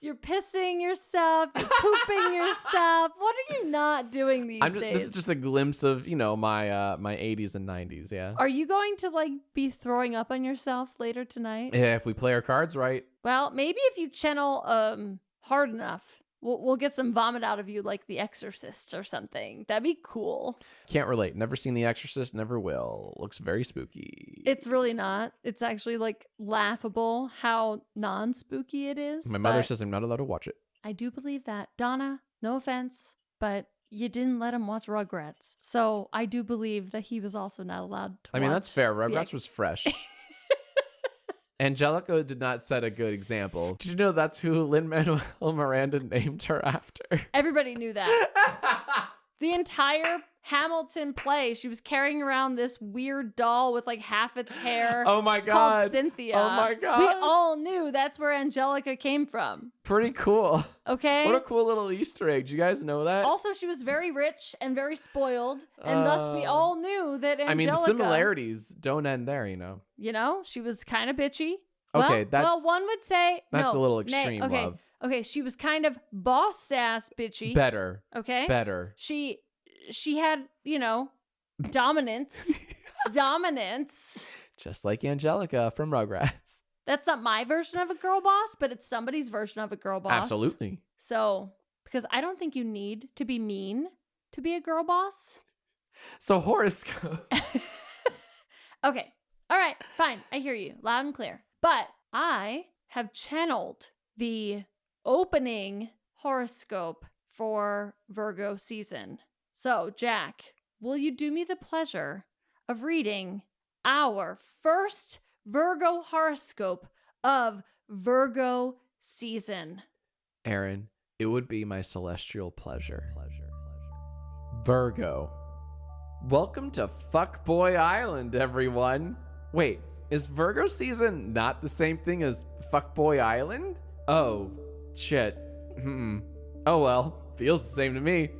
You're pissing yourself. You're pooping yourself. What are you not doing these days? This is just a glimpse of, my my 80s and 90s, yeah. Are you going to be throwing up on yourself later tonight? Yeah, if we play our cards right. Well, maybe if you channel hard enough, we'll get some vomit out of you like The Exorcist or something. That'd be cool. Can't relate. Never seen The Exorcist, never will. Looks very spooky. It's really not. It's actually laughable how non-spooky it is. My mother says I'm not allowed to watch it. I do believe that. Donna, no offense, but you didn't let him watch Rugrats. So I do believe that he was also not allowed to watch. That's fair. Rugrats was fresh. Angelica did not set a good example. Did you know that's who Lin-Manuel Miranda named her after? Everybody knew that. The entire Hamilton play, she was carrying around this weird doll with half its hair. Oh my God. Called Cynthia. Oh my God. We all knew that's where Angelica came from. Pretty cool. Okay. What a cool little Easter egg. Do you guys know that? Also, she was very rich and very spoiled, and thus we all knew that Angelica. The similarities don't end there, she was kind of bitchy. Okay, well, one would say that's no, a little extreme, okay, love. Okay, she was kind of boss ass bitchy. Better. Okay. Better. She had, dominance. Dominance. Just like Angelica from Rugrats. That's not my version of a girl boss, but it's somebody's version of a girl boss. Absolutely. So, because I don't think you need to be mean to be a girl boss. So horoscope. Okay. All right. Fine. I hear you loud and clear. But I have channeled the opening horoscope for Virgo season. So, Jack, will you do me the pleasure of reading our first Virgo horoscope of Virgo season? Erin, it would be my celestial pleasure. Virgo. Welcome to Fuckboy Island, everyone. Wait, is Virgo season not the same thing as Fuckboy Island? Oh, shit. Oh well, feels the same to me.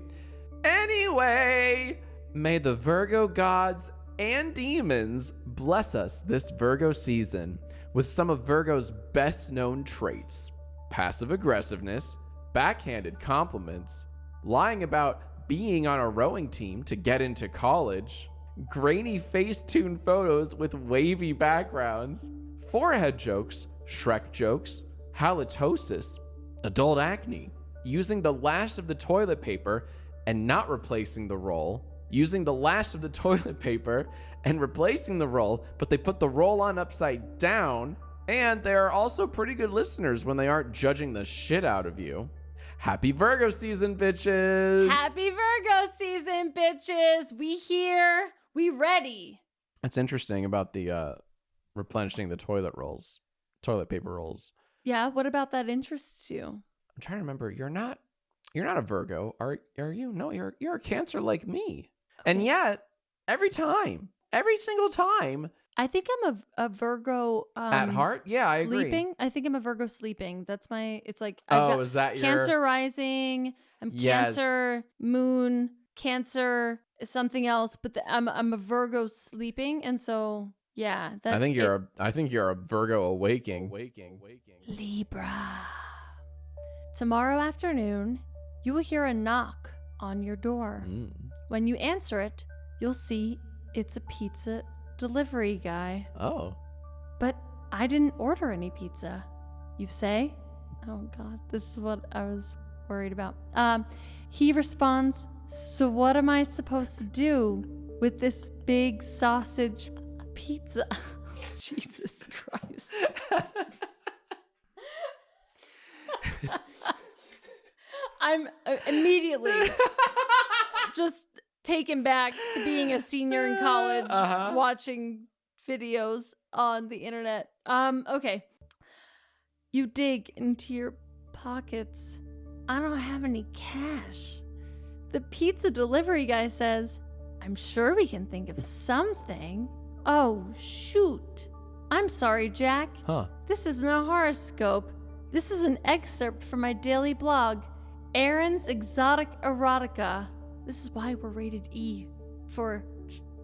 Anyway, may the Virgo gods and demons bless us this Virgo season with some of Virgo's best known traits: passive aggressiveness, backhanded compliments, lying about being on a rowing team to get into college, grainy Facetune photos with wavy backgrounds, forehead jokes, Shrek jokes, halitosis, adult acne, using the last of the toilet paper and not replacing the roll, using the last of the toilet paper and replacing the roll, but they put the roll on upside down, and they are also pretty good listeners when they aren't judging the shit out of you. Happy Virgo season, bitches! Happy Virgo season, bitches! We here. We ready. That's interesting about the replenishing the toilet paper rolls. Yeah, what about that interests you? I'm trying to remember. You're not a Virgo, are you? No, you're a Cancer like me. Okay. And yet, every single time, I think I'm a Virgo at heart. Yeah, sleeping. I agree. I think I'm a Virgo sleeping. That's my. It's like is that your Cancer rising? I'm yes. Cancer moon. Cancer is something else, but I'm a Virgo sleeping, and so yeah. I think you're a Virgo awaking. Libra. Tomorrow afternoon, you will hear a knock on your door. When you answer it, you'll see it's a pizza delivery guy. Oh. But I didn't order any pizza. You say? Oh God, this is what I was worried about. He responds, so what am I supposed to do with this big sausage pizza? Jesus Christ. I'm immediately just taken back to being a senior in college, watching videos on the internet. Okay. You dig into your pockets. I don't have any cash. The pizza delivery guy says, I'm sure we can think of something. Oh, shoot. I'm sorry, Jack. This isn't a horoscope. This is an excerpt from my daily blog, Erin's Exotic Erotica. This is why we're rated E for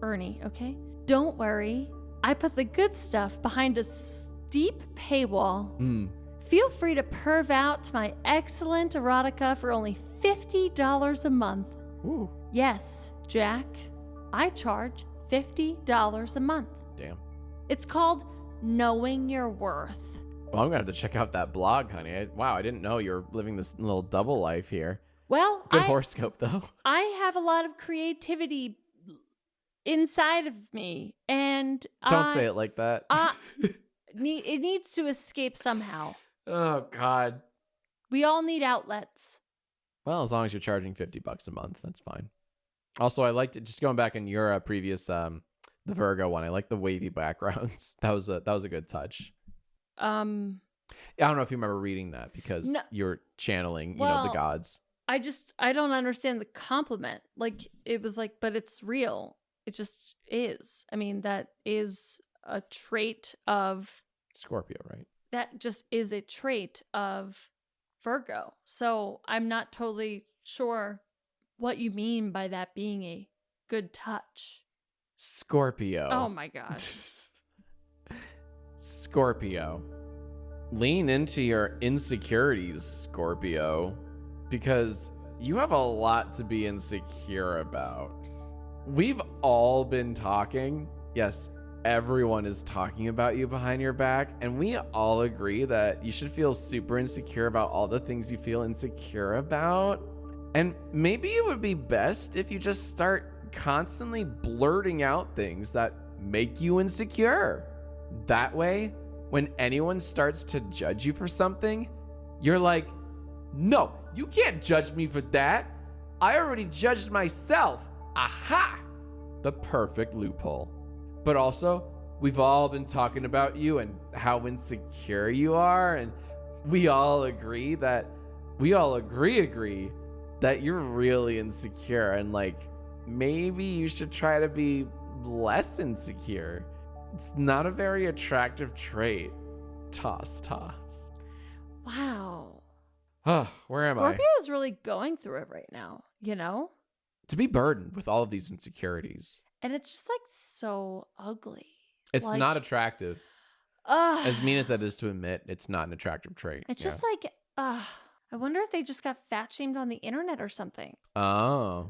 Ernie, okay? Don't worry. I put the good stuff behind a steep paywall. Feel free to perv out to my excellent erotica for only $50 a month. Ooh. Yes, Jack. I charge $50 a month. Damn. It's called Knowing Your Worth. Well, I'm going to have to check out that blog, honey. Wow, I didn't know you were living this little double life here. Well, Good horoscope, though. I have a lot of creativity inside of me, and Don't say it like that. It needs to escape somehow. Oh, God. We all need outlets. Well, as long as you're charging $50 a month, that's fine. Also, I liked it. Just going back in your previous, the Virgo one, I like the wavy backgrounds. That was a good touch. I don't know if you remember reading that because you're channeling, the gods. I don't understand the compliment. Like, it was like, but it's real. It just is. I mean, that is a trait of Scorpio, right? That just is a trait of Virgo. So I'm not totally sure what you mean by that being a good touch. Scorpio. Oh my God. Scorpio. Lean into your insecurities, Scorpio, because you have a lot to be insecure about. We've all been talking. Yes, everyone is talking about you behind your back, and we all agree that you should feel super insecure about all the things you feel insecure about. And maybe it would be best if you just start constantly blurting out things that make you insecure. That way, when anyone starts to judge you for something, you're like, no, you can't judge me for that. I already judged myself. Aha! The perfect loophole. But also, we've all been talking about you and how insecure you are, and we all agree that you're really insecure, and like maybe you should try to be less insecure. It's not a very attractive trait. Toss. Wow. Where am I? Scorpio is really going through it right now, To be burdened with all of these insecurities. And it's just like so ugly. It's not attractive. As mean as that is to admit, it's not an attractive trait. It's just like, I wonder if they just got fat shamed on the internet or something. Oh.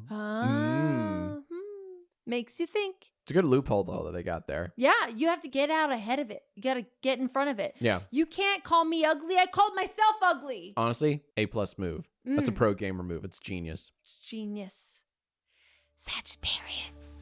Makes you think. It's a good loophole, though, that they got there. Yeah, you have to get out ahead of it. You got to get in front of it. Yeah. You can't call me ugly. I called myself ugly. Honestly, A+ move. That's a pro gamer move. It's genius. It's genius. Sagittarius.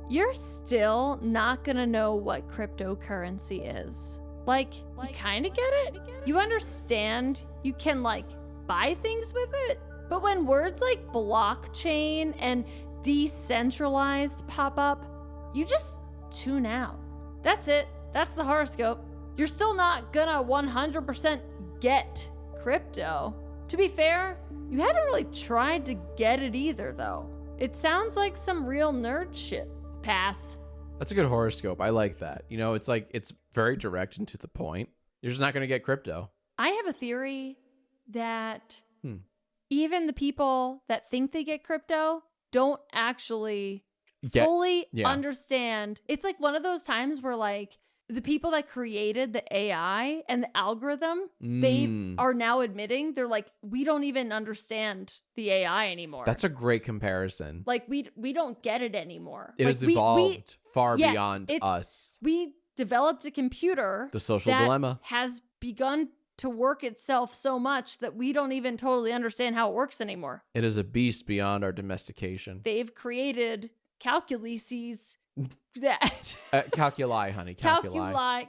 You're still not going to know what cryptocurrency is. Like you kind of get it. You understand you can buy things with it. But when words like blockchain and decentralized pop up, you just tune out. That's it. That's the horoscope. You're still not gonna 100% get crypto. To be fair, you haven't really tried to get it either, though. It sounds like some real nerd shit. Pass. That's a good horoscope. I like that. It's very direct and to the point. You're just not gonna get crypto. I have a theory that even the people that think they get crypto don't actually fully understand. It's like one of those times where the people that created the AI and the algorithm, they are now admitting, they're like, we don't even understand the AI anymore. That's a great comparison. Like, we don't get it anymore. It like, has evolved far beyond us. We developed a computer. The social dilemma has begun to work itself so much that we don't even totally understand how it works anymore. It is a beast beyond our domestication. They've created calculices that calculi, honey. Calculi. I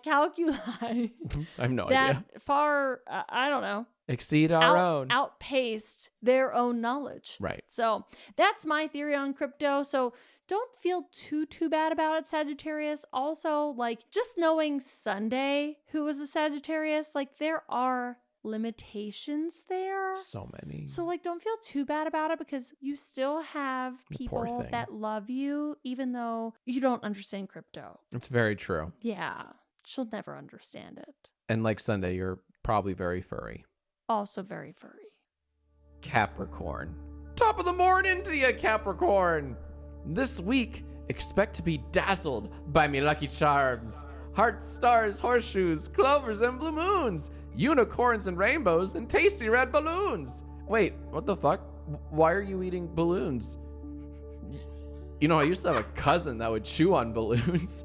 have no that idea. Far, I don't know. Exceed our own. Outpaced their own knowledge. Right. So that's my theory on crypto. So don't feel too bad about it, Sagittarius. Also, like, just knowing Sunday, who was a Sagittarius, like, there are limitations there. So many. So, like, don't feel too bad about it, because you still have people that love you, even though you don't understand crypto. It's very true. Yeah. She'll never understand it. And like Sunday, you're probably very furry. Also very furry. Capricorn. Top of the morning to you, Capricorn. This week, expect to be dazzled by me lucky charms. Hearts, stars, horseshoes, clovers, and blue moons. Unicorns and rainbows and tasty red balloons. Wait, what the fuck? Why are you eating balloons? You know, I used to have a cousin that would chew on balloons.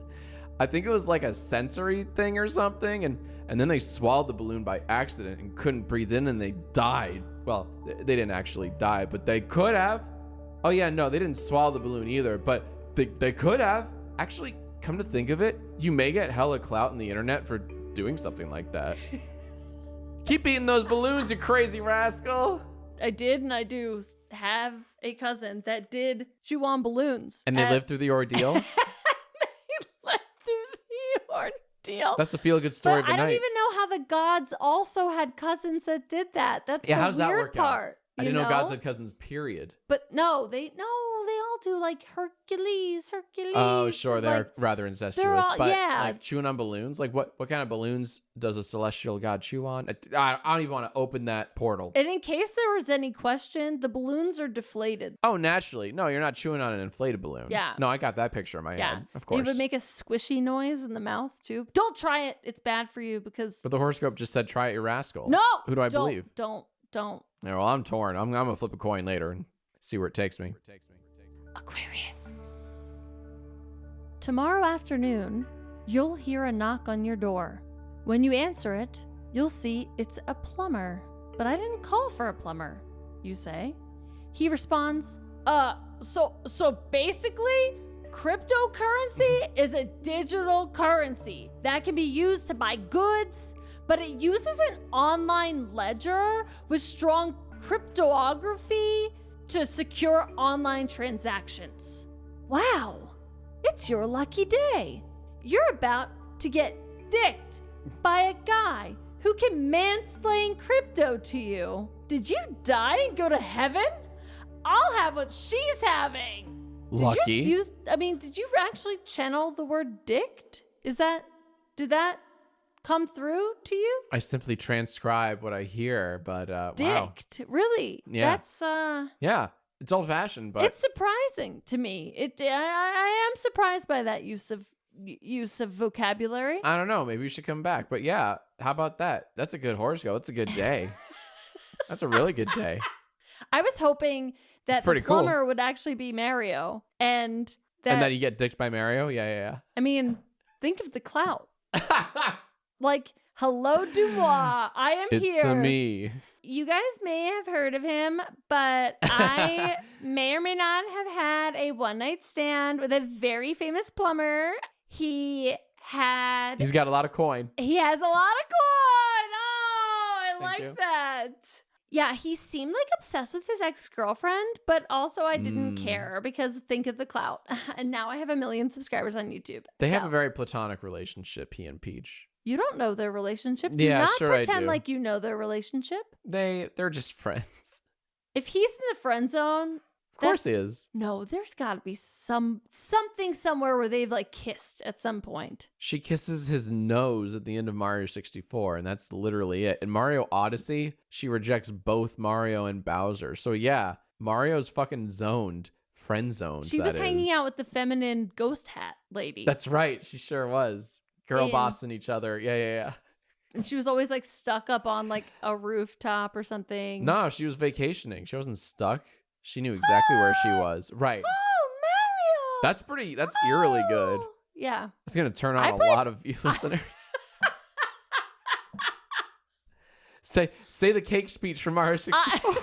I think it was like a sensory thing or something, and then they swallowed the balloon by accident and couldn't breathe in, and they died. Well, they didn't actually die, but they could have. Oh yeah, no, they didn't swallow the balloon either, but they could have. Actually, come to think of it, you may get hella clout on the internet for doing something like that. Keep eating those balloons, you crazy rascal. I did, and I do have a cousin that did chew on balloons. And they lived through the ordeal? They lived through the ordeal. That's a feel-good story of the night. I night. don't even know how the gods also had cousins that did that. That's the how does that weird work part. Out? I didn't know gods had cousins, period. But no, they all do, like Hercules. Oh, sure, they're like, rather incestuous. All, but yeah. like chewing on balloons, like what kind of balloons does a celestial god chew on? I don't even want to open that portal. And in case there was any question, the balloons are deflated. Oh, naturally. No, you're not chewing on an inflated balloon. Yeah. No, I got that picture in my head. Of course. It would make a squishy noise in the mouth too. Don't try it. It's bad for you because. But the horoscope just said, "Try it, you rascal." No. Who do I believe? Don't. Yeah, well, I'm torn. I'm gonna flip a coin later and see where it takes me. Aquarius. Tomorrow afternoon, you'll hear a knock on your door. When you answer it, you'll see it's a plumber. But I didn't call for a plumber, you say. He responds, so basically, cryptocurrency is a digital currency that can be used to buy goods, but it uses an online ledger with strong cryptography to secure online transactions. Wow, it's your lucky day. You're about to get dicked by a guy who can mansplain crypto to you. Did you die and go to heaven? I'll have what she's having. Lucky. Did you actually channel the word dicked? Did that come through to you? I simply transcribe what I hear, but wow. Dicked, really? Yeah. That's Yeah, it's old-fashioned, but it's surprising to me. I am surprised by that use of vocabulary. I don't know. Maybe we should come back. But yeah, how about that? That's a good horoscope. That's a good day. That's a really good day. I was hoping that the plumber would actually be Mario, and that you get dicked by Mario. Yeah. I mean, think of the clout. Like, hello, Dumois. I am here. It's me. You guys may have heard of him, but I may or may not have had a one-night stand with a very famous plumber. He's got a lot of coin. He has a lot of coin. Oh, I Thank you. like that. Yeah, he seemed like obsessed with his ex-girlfriend, but also I didn't care because think of the clout. And now I have 1 million subscribers on YouTube. They have a very platonic relationship, he and Peach. You don't know their relationship. Do Yeah, not sure I pretend do. like you know their relationship. They're just friends. If he's in the friend zone, Of course he is. No, there's got to be something somewhere where they've like kissed at some point. She kisses his nose at the end of Mario 64, and that's literally it. In Mario Odyssey, she rejects both Mario and Bowser. So yeah, Mario's fucking friend zoned. She was hanging out with the feminine ghost hat lady. That's right, she sure was. Girl And- bossing each other. Yeah. And she was always like stuck up on like a rooftop or something. No, she was vacationing. She wasn't stuck. She knew exactly where she was. Right. Oh, Mario. That's eerily good. Yeah. It's going to turn on a lot of you listeners. Say the cake speech from Mario 64.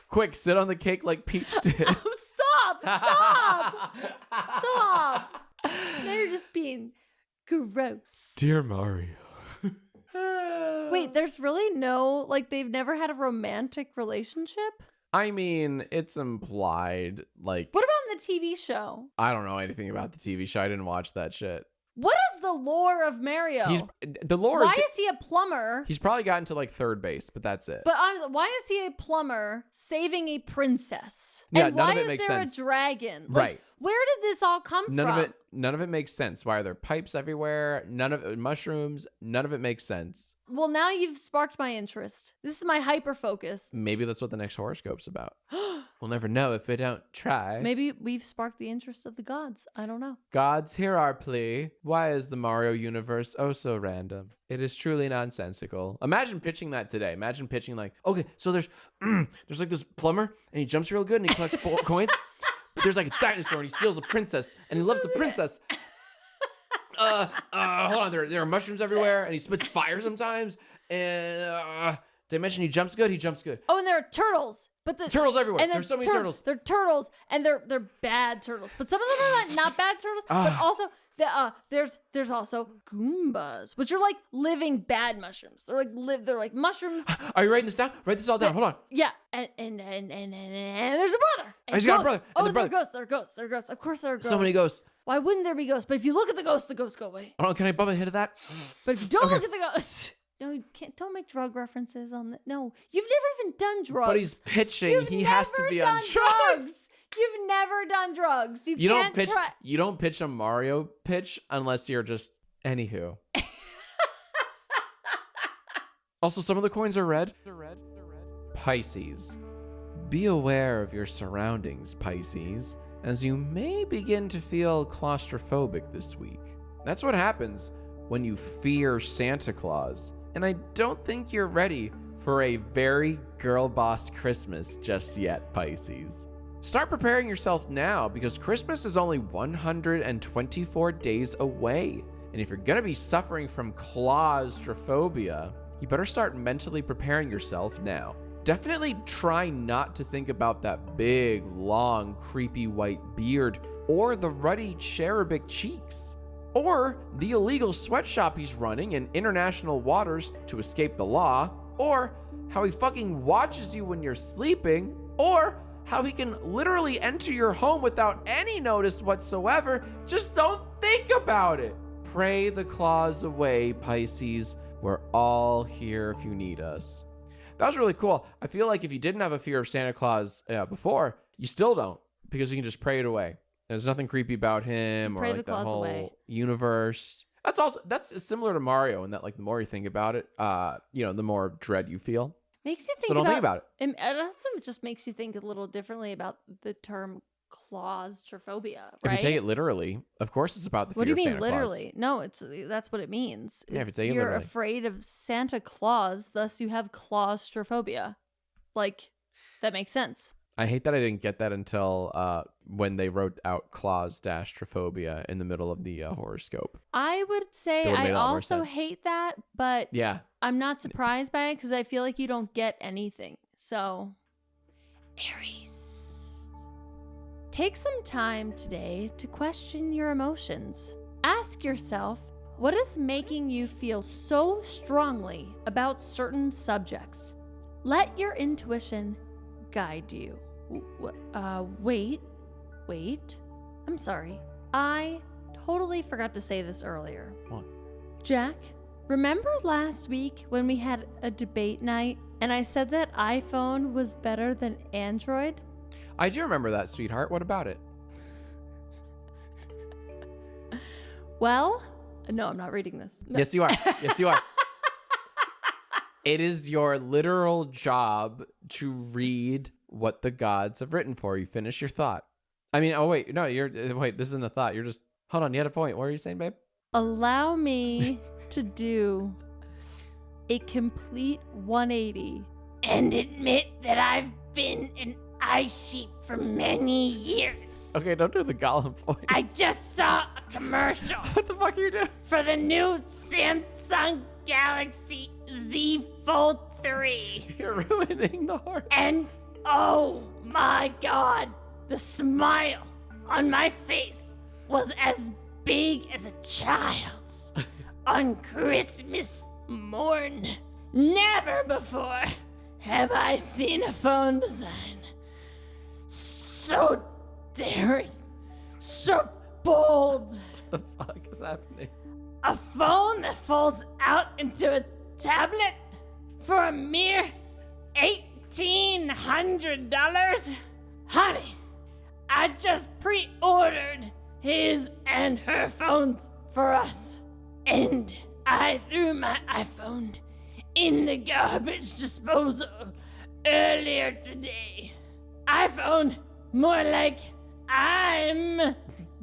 Quick, sit on the cake like Peach did. Stop. Now you're just being gross. Dear Mario. Wait, there's really no, like, they've never had a romantic relationship? I mean, it's implied. Like, What about in the TV show? I don't know anything about the TV show. I didn't watch that shit. What is the lore of Mario? The lore Why is is he a plumber? he's probably gotten to like third base, but that's it. But honestly, why is he a plumber saving a princess? Yeah, and none why of it is makes there sense. a dragon? Like, Right. Where did this all come from? None of it makes sense. Why are there pipes everywhere? None of it, mushrooms. None of it makes sense. Well, now you've sparked my interest. This is my hyper focus. Maybe that's what the next horoscope's about. We'll never know if we don't try. Maybe we've sparked the interest of the gods. I don't know. Gods, hear our plea. Why is the Mario universe oh so random? It is truly nonsensical. Imagine pitching that today. Imagine pitching like, okay, so there's like this plumber and he jumps real good and he collects coins. But there's like a dinosaur and he steals a princess and he loves the princess. Hold on, there are mushrooms everywhere and he spits fire sometimes. And did I mention he jumps good? He jumps good. Oh, and there are turtles. But the Turtles everywhere. and There's so many turtles. They're turtles, and they're bad turtles. But some of them are like not bad turtles. But also there's also Goombas, which are like living bad mushrooms. They're like mushrooms. Are you writing this down? Write this all down. Hold on. Yeah, and there's a brother. And He's got a brother. Oh, And the there are brother. ghosts. There are ghosts. There are ghosts. Of course there are ghosts. So many ghosts. Why wouldn't there be ghosts? But if you look at the ghosts go away. Hold on, can I bump a hit of that? But if you don't look at the ghosts, no, you can't. Don't make drug references on the. No, you've never even done drugs. But he's pitching. You've He has to never be on done drugs. You've never done drugs. You don't can't pitch. try. You don't pitch a Mario pitch unless you're just anywho. Also, some of the coins are red. They're red. Pisces. Be aware of your surroundings, Pisces, as you may begin to feel claustrophobic this week. That's what happens when you fear Santa Claus. And I don't think you're ready for a very girl boss Christmas just yet, Pisces. Start preparing yourself now because Christmas is only 124 days away. And if you're gonna be suffering from claustrophobia, you better start mentally preparing yourself now. Definitely try not to think about that big, long, creepy white beard or the ruddy cherubic cheeks. Or the illegal sweatshop he's running in international waters to escape the law, or how he fucking watches you when you're sleeping, or how he can literally enter your home without any notice whatsoever. Just don't think about it. Pray the claws away, Pisces. We're all here if you need us. That was really cool. I feel like if you didn't have a fear of Santa Claus before, you still don't, because you can just pray it away. There's nothing creepy about him or like the whole universe. That's similar to Mario in that like the more you think about it, the more dread you feel. Makes you think. So don't think about it. And that's what just makes you think a little differently about the term claustrophobia, right? If you take it literally, of course it's about the What fear do you of mean Santa literally? Claus. No, that's what it means. Yeah, if you take it you're literally. afraid of Santa Claus, thus you have claustrophobia. Like, that makes sense. I hate that I didn't get that until when they wrote out claus-trophobia in the middle of the horoscope. I would say I also hate that, but yeah, I'm not surprised by it because I feel like you don't get anything. So, Aries. Take some time today to question your emotions. Ask yourself, what is making you feel so strongly about certain subjects? Let your intuition guide you. Wait. I'm sorry. I totally forgot to say this earlier. What? Jack, remember last week when we had a debate night and I said that iPhone was better than Android? I do remember that, sweetheart. What about it? Well, no, I'm not reading this. No. Yes, you are. Yes, you are. It is your literal job to read what the gods have written for you. Finish your thought. I mean, oh wait, no, wait, this isn't a thought. You're just, hold on, you had a point. What were you saying, babe? Allow me to do a complete 180 and admit that I've been an ice sheep for many years. Okay, don't do the Gollum voice. I just saw a commercial What the fuck are you doing? for the new Samsung Galaxy Z Fold 3. You're ruining the horse. And oh my God, the smile on my face was as big as a child's on Christmas morn. Never before have I seen a phone design so daring, so bold. What the fuck is happening? A phone that folds out into a tablet for a mere $1,800? Honey, I just pre-ordered his and her phones for us. And I threw my iPhone in the garbage disposal earlier today. iPhone, more like I'm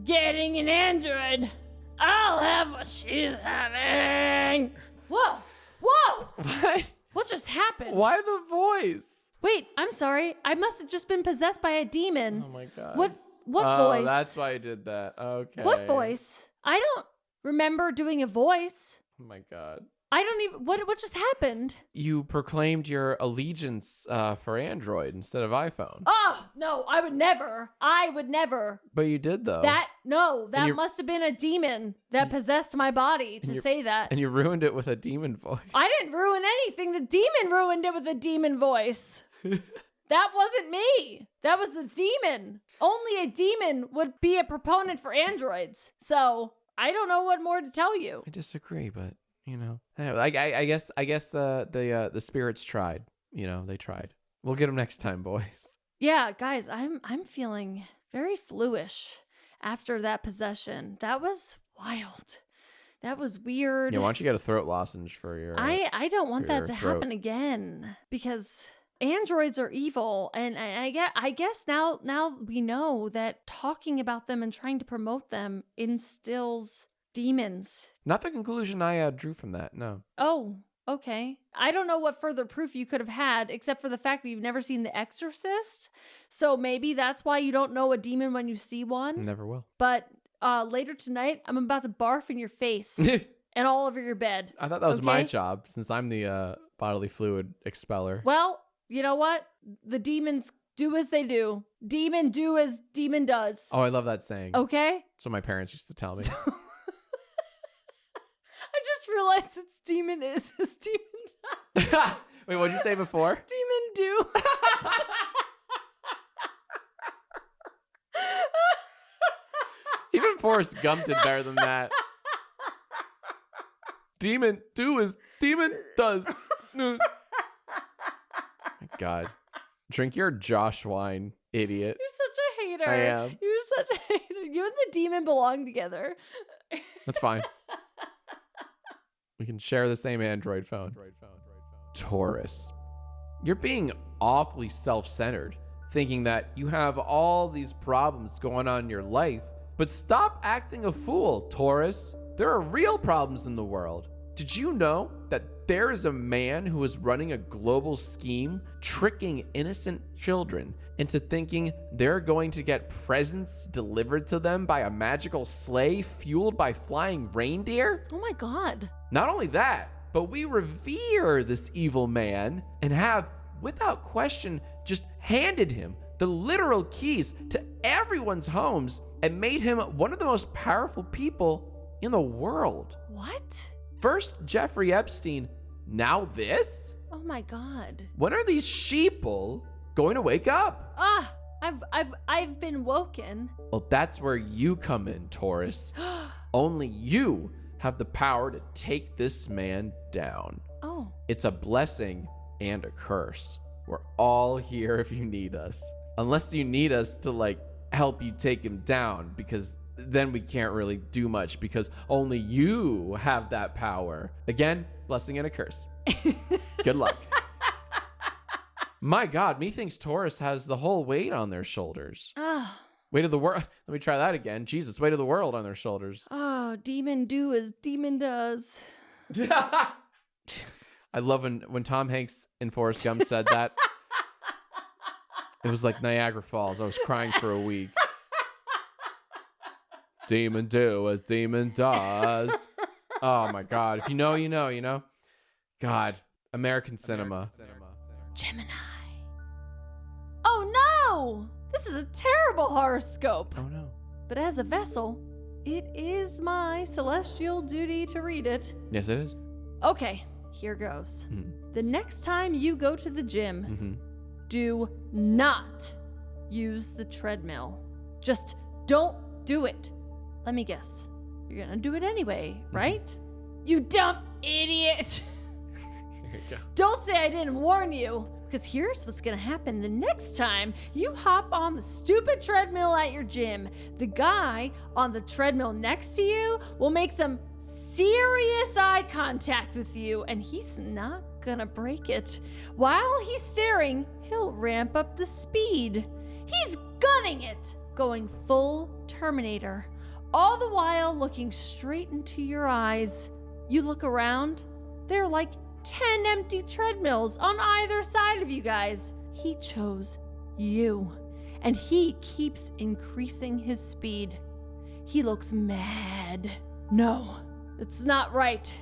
getting an Android. I'll have what she's having. Whoa, whoa! What? What just happened? Why the voice? Wait, I'm sorry. I must have just been possessed by a demon. Oh my God. What Oh, voice? that's why I did that. Okay. What voice? I don't remember doing a voice. Oh my God. I don't even. What just happened? You proclaimed your allegiance for Android instead of iPhone. Oh no, I would never. I would never. But you did though. That you're- must have been a demon that possessed my body to say that. And you ruined it with a demon voice. I didn't ruin anything. The demon ruined it with a demon voice. That wasn't me. That was the demon. Only a demon would be a proponent for androids. So I don't know what more to tell you. I disagree, but you know, I guess the spirits tried. You know, they tried. We'll get them next time, boys. Yeah, guys, I'm feeling very fluish after that possession. That was wild. That was weird. Yeah, why don't you get a throat lozenge for your? I don't want for that your to throat. happen again because androids are evil, and I guess now we know that talking about them and trying to promote them instills demons. Not the conclusion I drew from that. No. Oh, okay. I don't know what further proof you could have had except for the fact that you've never seen The Exorcist. So maybe that's why you don't know a demon when you see one. Never will. But later tonight, I'm about to barf in your face and all over your bed. I thought that was my Okay? job since I'm the bodily fluid expeller. Well, you know what? The demons do as they do. Demon do as demon does. Oh, I love that saying. Okay? That's what my parents used to tell me. I just realized it's demon is as demon does. Wait, what'd you say before? Demon do. Even Forrest Gump did better than that. Demon do as demon does. My God. Drink your Josh wine, idiot. You're such a hater. I am. You're such a hater. You and the demon belong together. That's fine. We can share the same Android phone. Taurus. You're being awfully self-centered, thinking that you have all these problems going on in your life, but stop acting a fool, Taurus. There are real problems in the world. Did you know that there is a man who is running a global scheme, tricking innocent children into thinking they're going to get presents delivered to them by a magical sleigh fueled by flying reindeer? Oh my God. Not only that, but we revere this evil man and have, without question, just handed him the literal keys to everyone's homes and made him one of the most powerful people in the world. What? First Jeffrey Epstein, now this? Oh my God. When are these sheeple going to wake up? Ah, I've been woken. Well, that's where you come in, Taurus. Only you have the power to take this man down. Oh. It's a blessing and a curse. We're all here if you need us. Unless you need us to help you take him down, because then we can't really do much because only you have that power. Again, blessing and a curse. Good luck. My God, methinks Taurus has the whole weight on their shoulders. Ah, Weight of the world. Let me try that again. Jesus, weight of the world on their shoulders. Oh, demon do as demon does. I love when Tom Hanks in Forrest Gump said that. It was like Niagara Falls. I was crying for a week. Demon do as demon does. Oh my God. If you know, you know, you know. God. American cinema. Gemini. Oh no! This is a terrible horoscope. Oh no. But as a vessel, it is my celestial duty to read it. Yes, it is. Okay, here goes. The next time you go to the gym, do not use the treadmill. Just don't do it. Let me guess. You're gonna do it anyway, right? You dumb idiot! Here you go. Don't say I didn't warn you, because here's what's gonna happen the next time you hop on the stupid treadmill at your gym. The guy on the treadmill next to you will make some serious eye contact with you, and he's not gonna break it. While he's staring, he'll ramp up the speed. He's gunning it, going full Terminator, all the while looking straight into your eyes. You look around, there are like 10 empty treadmills on either side of you guys. He chose you, and he keeps increasing his speed. He looks mad. No, it's not right.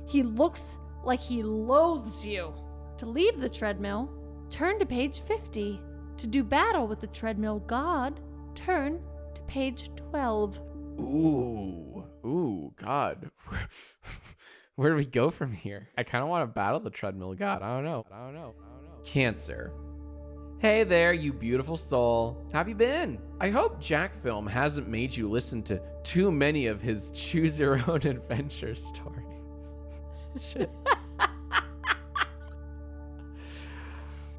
He looks like he loathes you. To leave the treadmill, turn to page 50. To do battle with the treadmill god, turn to page 12. Ooh, God. Where do we go from here? I kind of want to battle the treadmill god. I don't know. Cancer. Hey there, you beautiful soul. How have you been? I hope Jack Film hasn't made you listen to too many of his choose your own adventure stories. Shit.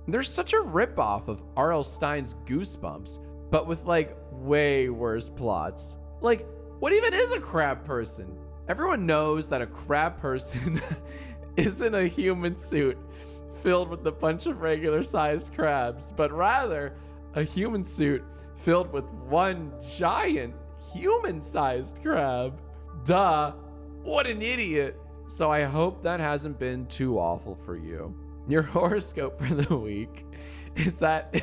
There's such a ripoff of R.L. Stein's Goosebumps, but with like way worse plots. Like, what even is a crab person? Everyone knows that a crab person isn't a human suit filled with a bunch of regular sized crabs, but rather a human suit filled with one giant human sized crab. Duh, what an idiot. So I hope that hasn't been too awful for you. Your horoscope for the week is that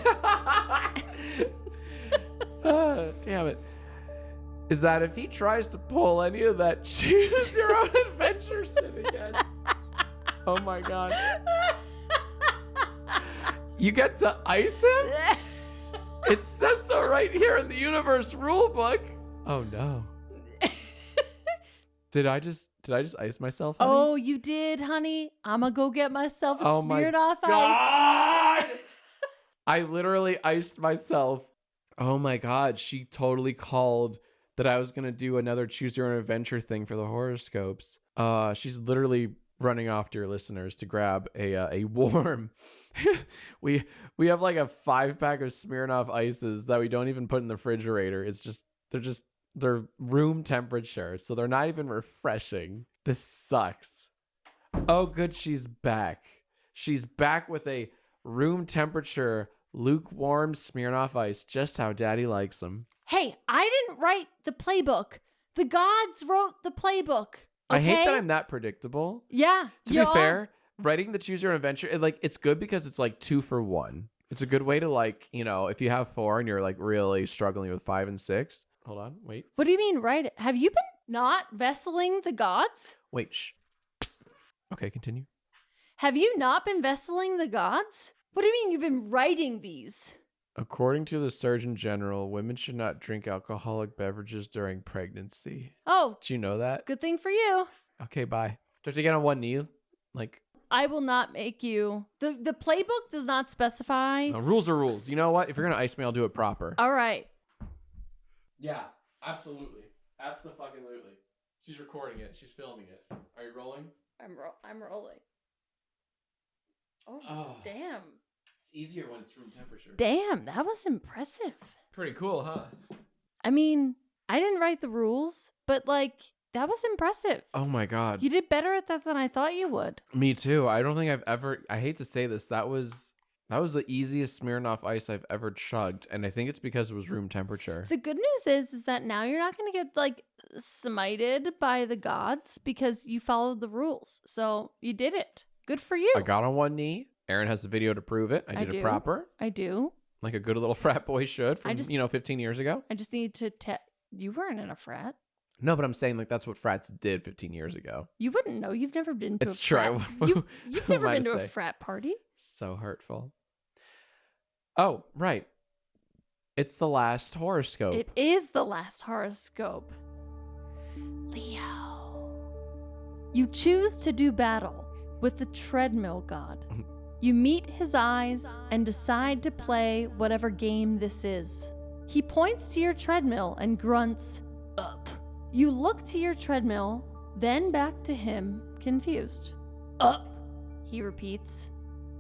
damn it. Is that if he tries to pull any of that choose your own adventure shit again. Oh my God. You get to ice him? It says so right here in the universe rule book. Oh no. Did I just ice myself, honey? Oh, you did, honey. I'ma go get myself a smeared off ice. God! I literally iced myself. Oh my God. She totally called that I was going to do another choose your own adventure thing for the horoscopes. She's literally running off to your listeners to grab a warm. we have like a 5-pack of Smirnoff ices that we don't even put in the refrigerator. It's just they're room temperature, so they're not even refreshing. This sucks. Oh, good, she's back. She's back with a room temperature lukewarm Smirnoff ice, just how Daddy likes them. Hey, I didn't write the playbook. The gods wrote the playbook. Okay? I hate that I'm that predictable. Yeah. To be fair, writing the choose your own adventure, it's good because it's like 2 for 1. It's a good way to like, you know, if you have 4 and you're like really struggling with 5 and 6. Hold on, wait. What do you mean, right? Have you been not vesseling the gods? Wait, shh. Okay, continue. Have you not been vesseling the gods? What do you mean you've been writing these? According to the Surgeon General, women should not drink alcoholic beverages during pregnancy. Oh. Did you know that? Good thing for you. Okay, bye. Do I have to get on one knee? Like, I will not make you. The playbook does not specify. no, rules are rules. You know what? If you're going to ice me, I'll do it proper. All right. Yeah, absolutely. Absolutely. She's recording it. She's filming it. Are you rolling? I'm rolling. Oh, damn. It's easier when it's room temperature. Damn, that was impressive. Pretty cool, huh? I mean, I didn't write the rules, but like, that was impressive. Oh my God. You did better at that than I thought you would. Me too. I don't think I've ever, I hate to say this, that was That was the easiest Smirnoff Ice I've ever chugged, and I think it's because it was room temperature. The good news is that now you're not going to get like smited by the gods because you followed the rules. So you did it. Good for you. I got on one knee. Erin has the video to prove it. I did it proper. I do. Like a good little frat boy should from, 15 years ago. I just need to you weren't in a frat. No, but I'm saying like that's what frats did 15 years ago. You wouldn't know. You've never been to it's a frat. true. You've never been to a frat party. So hurtful. Oh, right. It's the last horoscope. It is the last horoscope. Leo. You choose to do battle with the treadmill god. You meet his eyes and decide to play whatever game this is. He points to your treadmill and grunts, up. You look to your treadmill, then back to him, confused. Up, he repeats,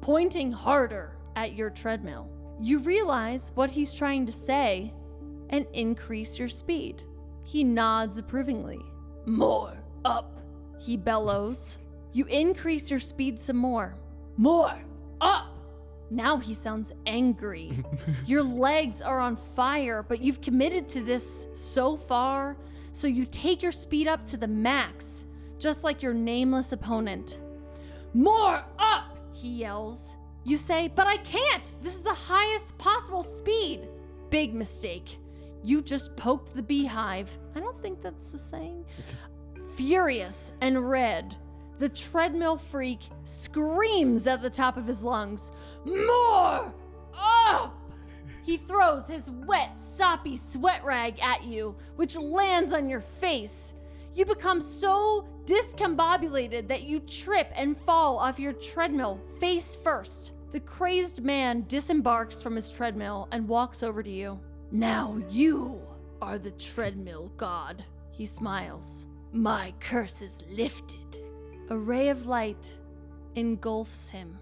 pointing harder at your treadmill. You realize what he's trying to say and increase your speed. He nods approvingly. More, up, he bellows. You increase your speed some more. More, up. Now he sounds angry. Your legs are on fire, but you've committed to this so far, so you take your speed up to the max, just like your nameless opponent. More up, he yells. You say, but I can't. This is the highest possible speed. Big mistake. You just poked the beehive. I don't think that's the saying. Furious and red, the treadmill freak screams at the top of his lungs, more up! He throws his wet, soppy sweat rag at you, which lands on your face. You become so discombobulated that you trip and fall off your treadmill face first. The crazed man disembarks from his treadmill and walks over to you. Now you are the treadmill god, he smiles. My curse is lifted. A ray of light engulfs him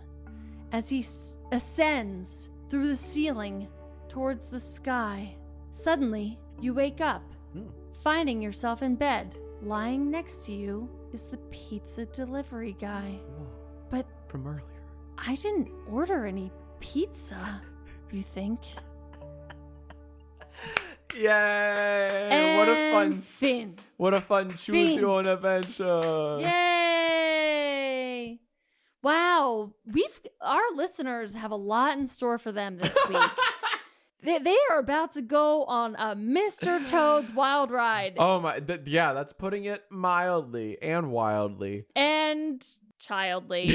as he ascends through the ceiling towards the sky. Suddenly, you wake up, finding yourself in bed. Lying next to you is the pizza delivery guy. Whoa. But from earlier. I didn't order any pizza, you think? Yay! What a fun choose your own adventure. Yay! Wow, our listeners have a lot in store for them this week. They are about to go on a Mr. Toad's wild ride. Oh my, yeah, that's putting it mildly and wildly. And childly.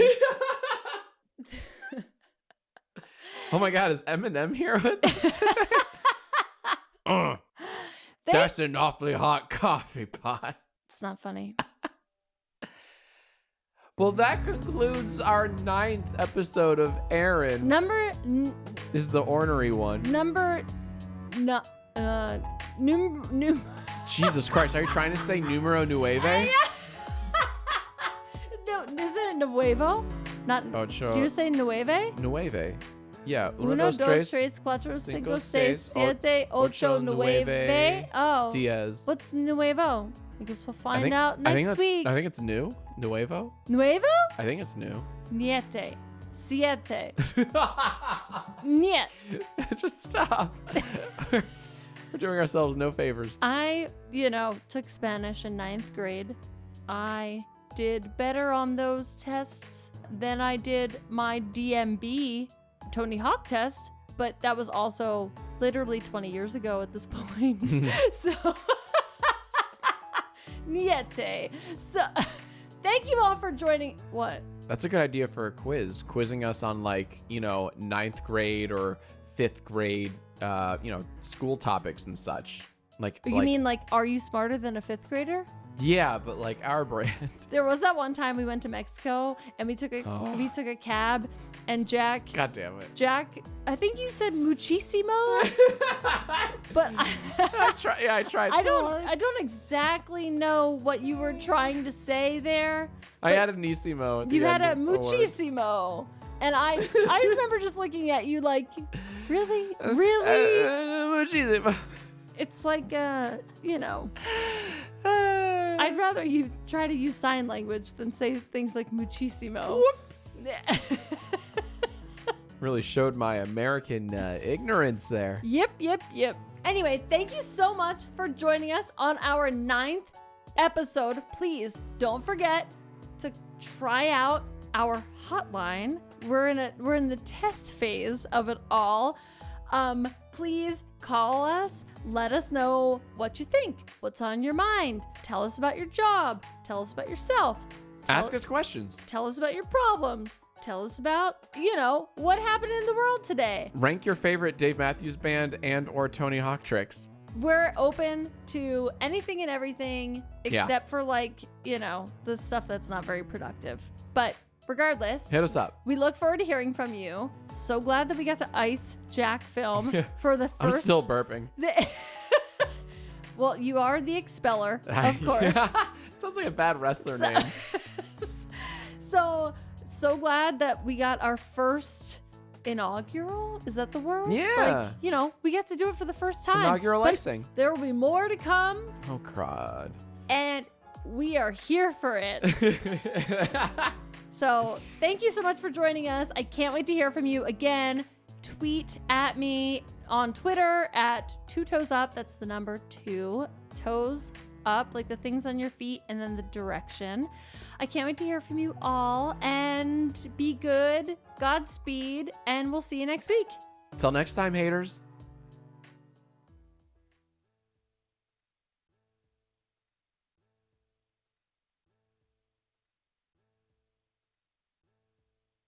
Oh my God, is Eminem here with us today? That's an awfully hot coffee pot. It's not funny. Well, that concludes our 9th episode of Erin. This is the ornery one. Jesus Christ, are you trying to say numero nueve? No, isn't it nuevo? Not. Ocho. Do you say nueve? Nueve. Yeah. Uno, dos, tres, cuatro, cinco, seis, siete, ocho, nueve. Oh. Diez. What's nuevo? I guess we'll find out next week. I think it's new. Nuevo? Nuevo? I think it's new. Niete. Siete. Niet. Just stop. We're doing ourselves no favors. I, took Spanish in 9th grade. I did better on those tests than I did my DMB Tony Hawk test, but that was also literally 20 years ago at this point. So, niente. So, thank you all for joining. What? That's a good idea for a quiz. Quizzing us on 9th grade or 5th grade, school topics and such. You mean are you smarter than a 5th grader? Yeah, but our brand. There was that one time we went to Mexico and we took a cab and Jack. God damn it. Jack, I think you said muchísimo. But I tried so hard. I don't exactly know what you were trying to say there. I had a nissimo at the You end had a of the word. muchísimo. And I remember just looking at you like, really? Really? Muchísimo. It's like, I'd rather you try to use sign language than say things like muchísimo. Whoops. Really showed my American ignorance there. Yep. Anyway, thank you so much for joining us on our 9th episode. Please don't forget to try out our hotline. We're in the test phase of it all. Please call us. Let us know what you think. What's on your mind? Tell us about your job. Tell us about yourself. Ask us questions. Tell us about your problems. Tell us about, what happened in the world today. Rank your favorite Dave Matthews Band and or Tony Hawk tricks. We're open to anything and everything except for the stuff that's not very productive. But regardless, hit us up. We look forward to hearing from you. So glad that we got to ice Jack film for the first. I'm still burping. Well, you are the expeller, of course. Sounds like a bad wrestler name. So glad that we got our first inaugural. Is that the word? Yeah. We get to do it for the first time. Inaugural icing. There will be more to come. Oh, crud. And we are here for it. So thank you so much for joining us. I can't wait to hear from you again. Tweet at me on Twitter at 2toesup. That's the number 2 toes up, like the things on your feet and then the direction. I can't wait to hear from you all, and be good, Godspeed, and we'll see you next week. Till next time, haters.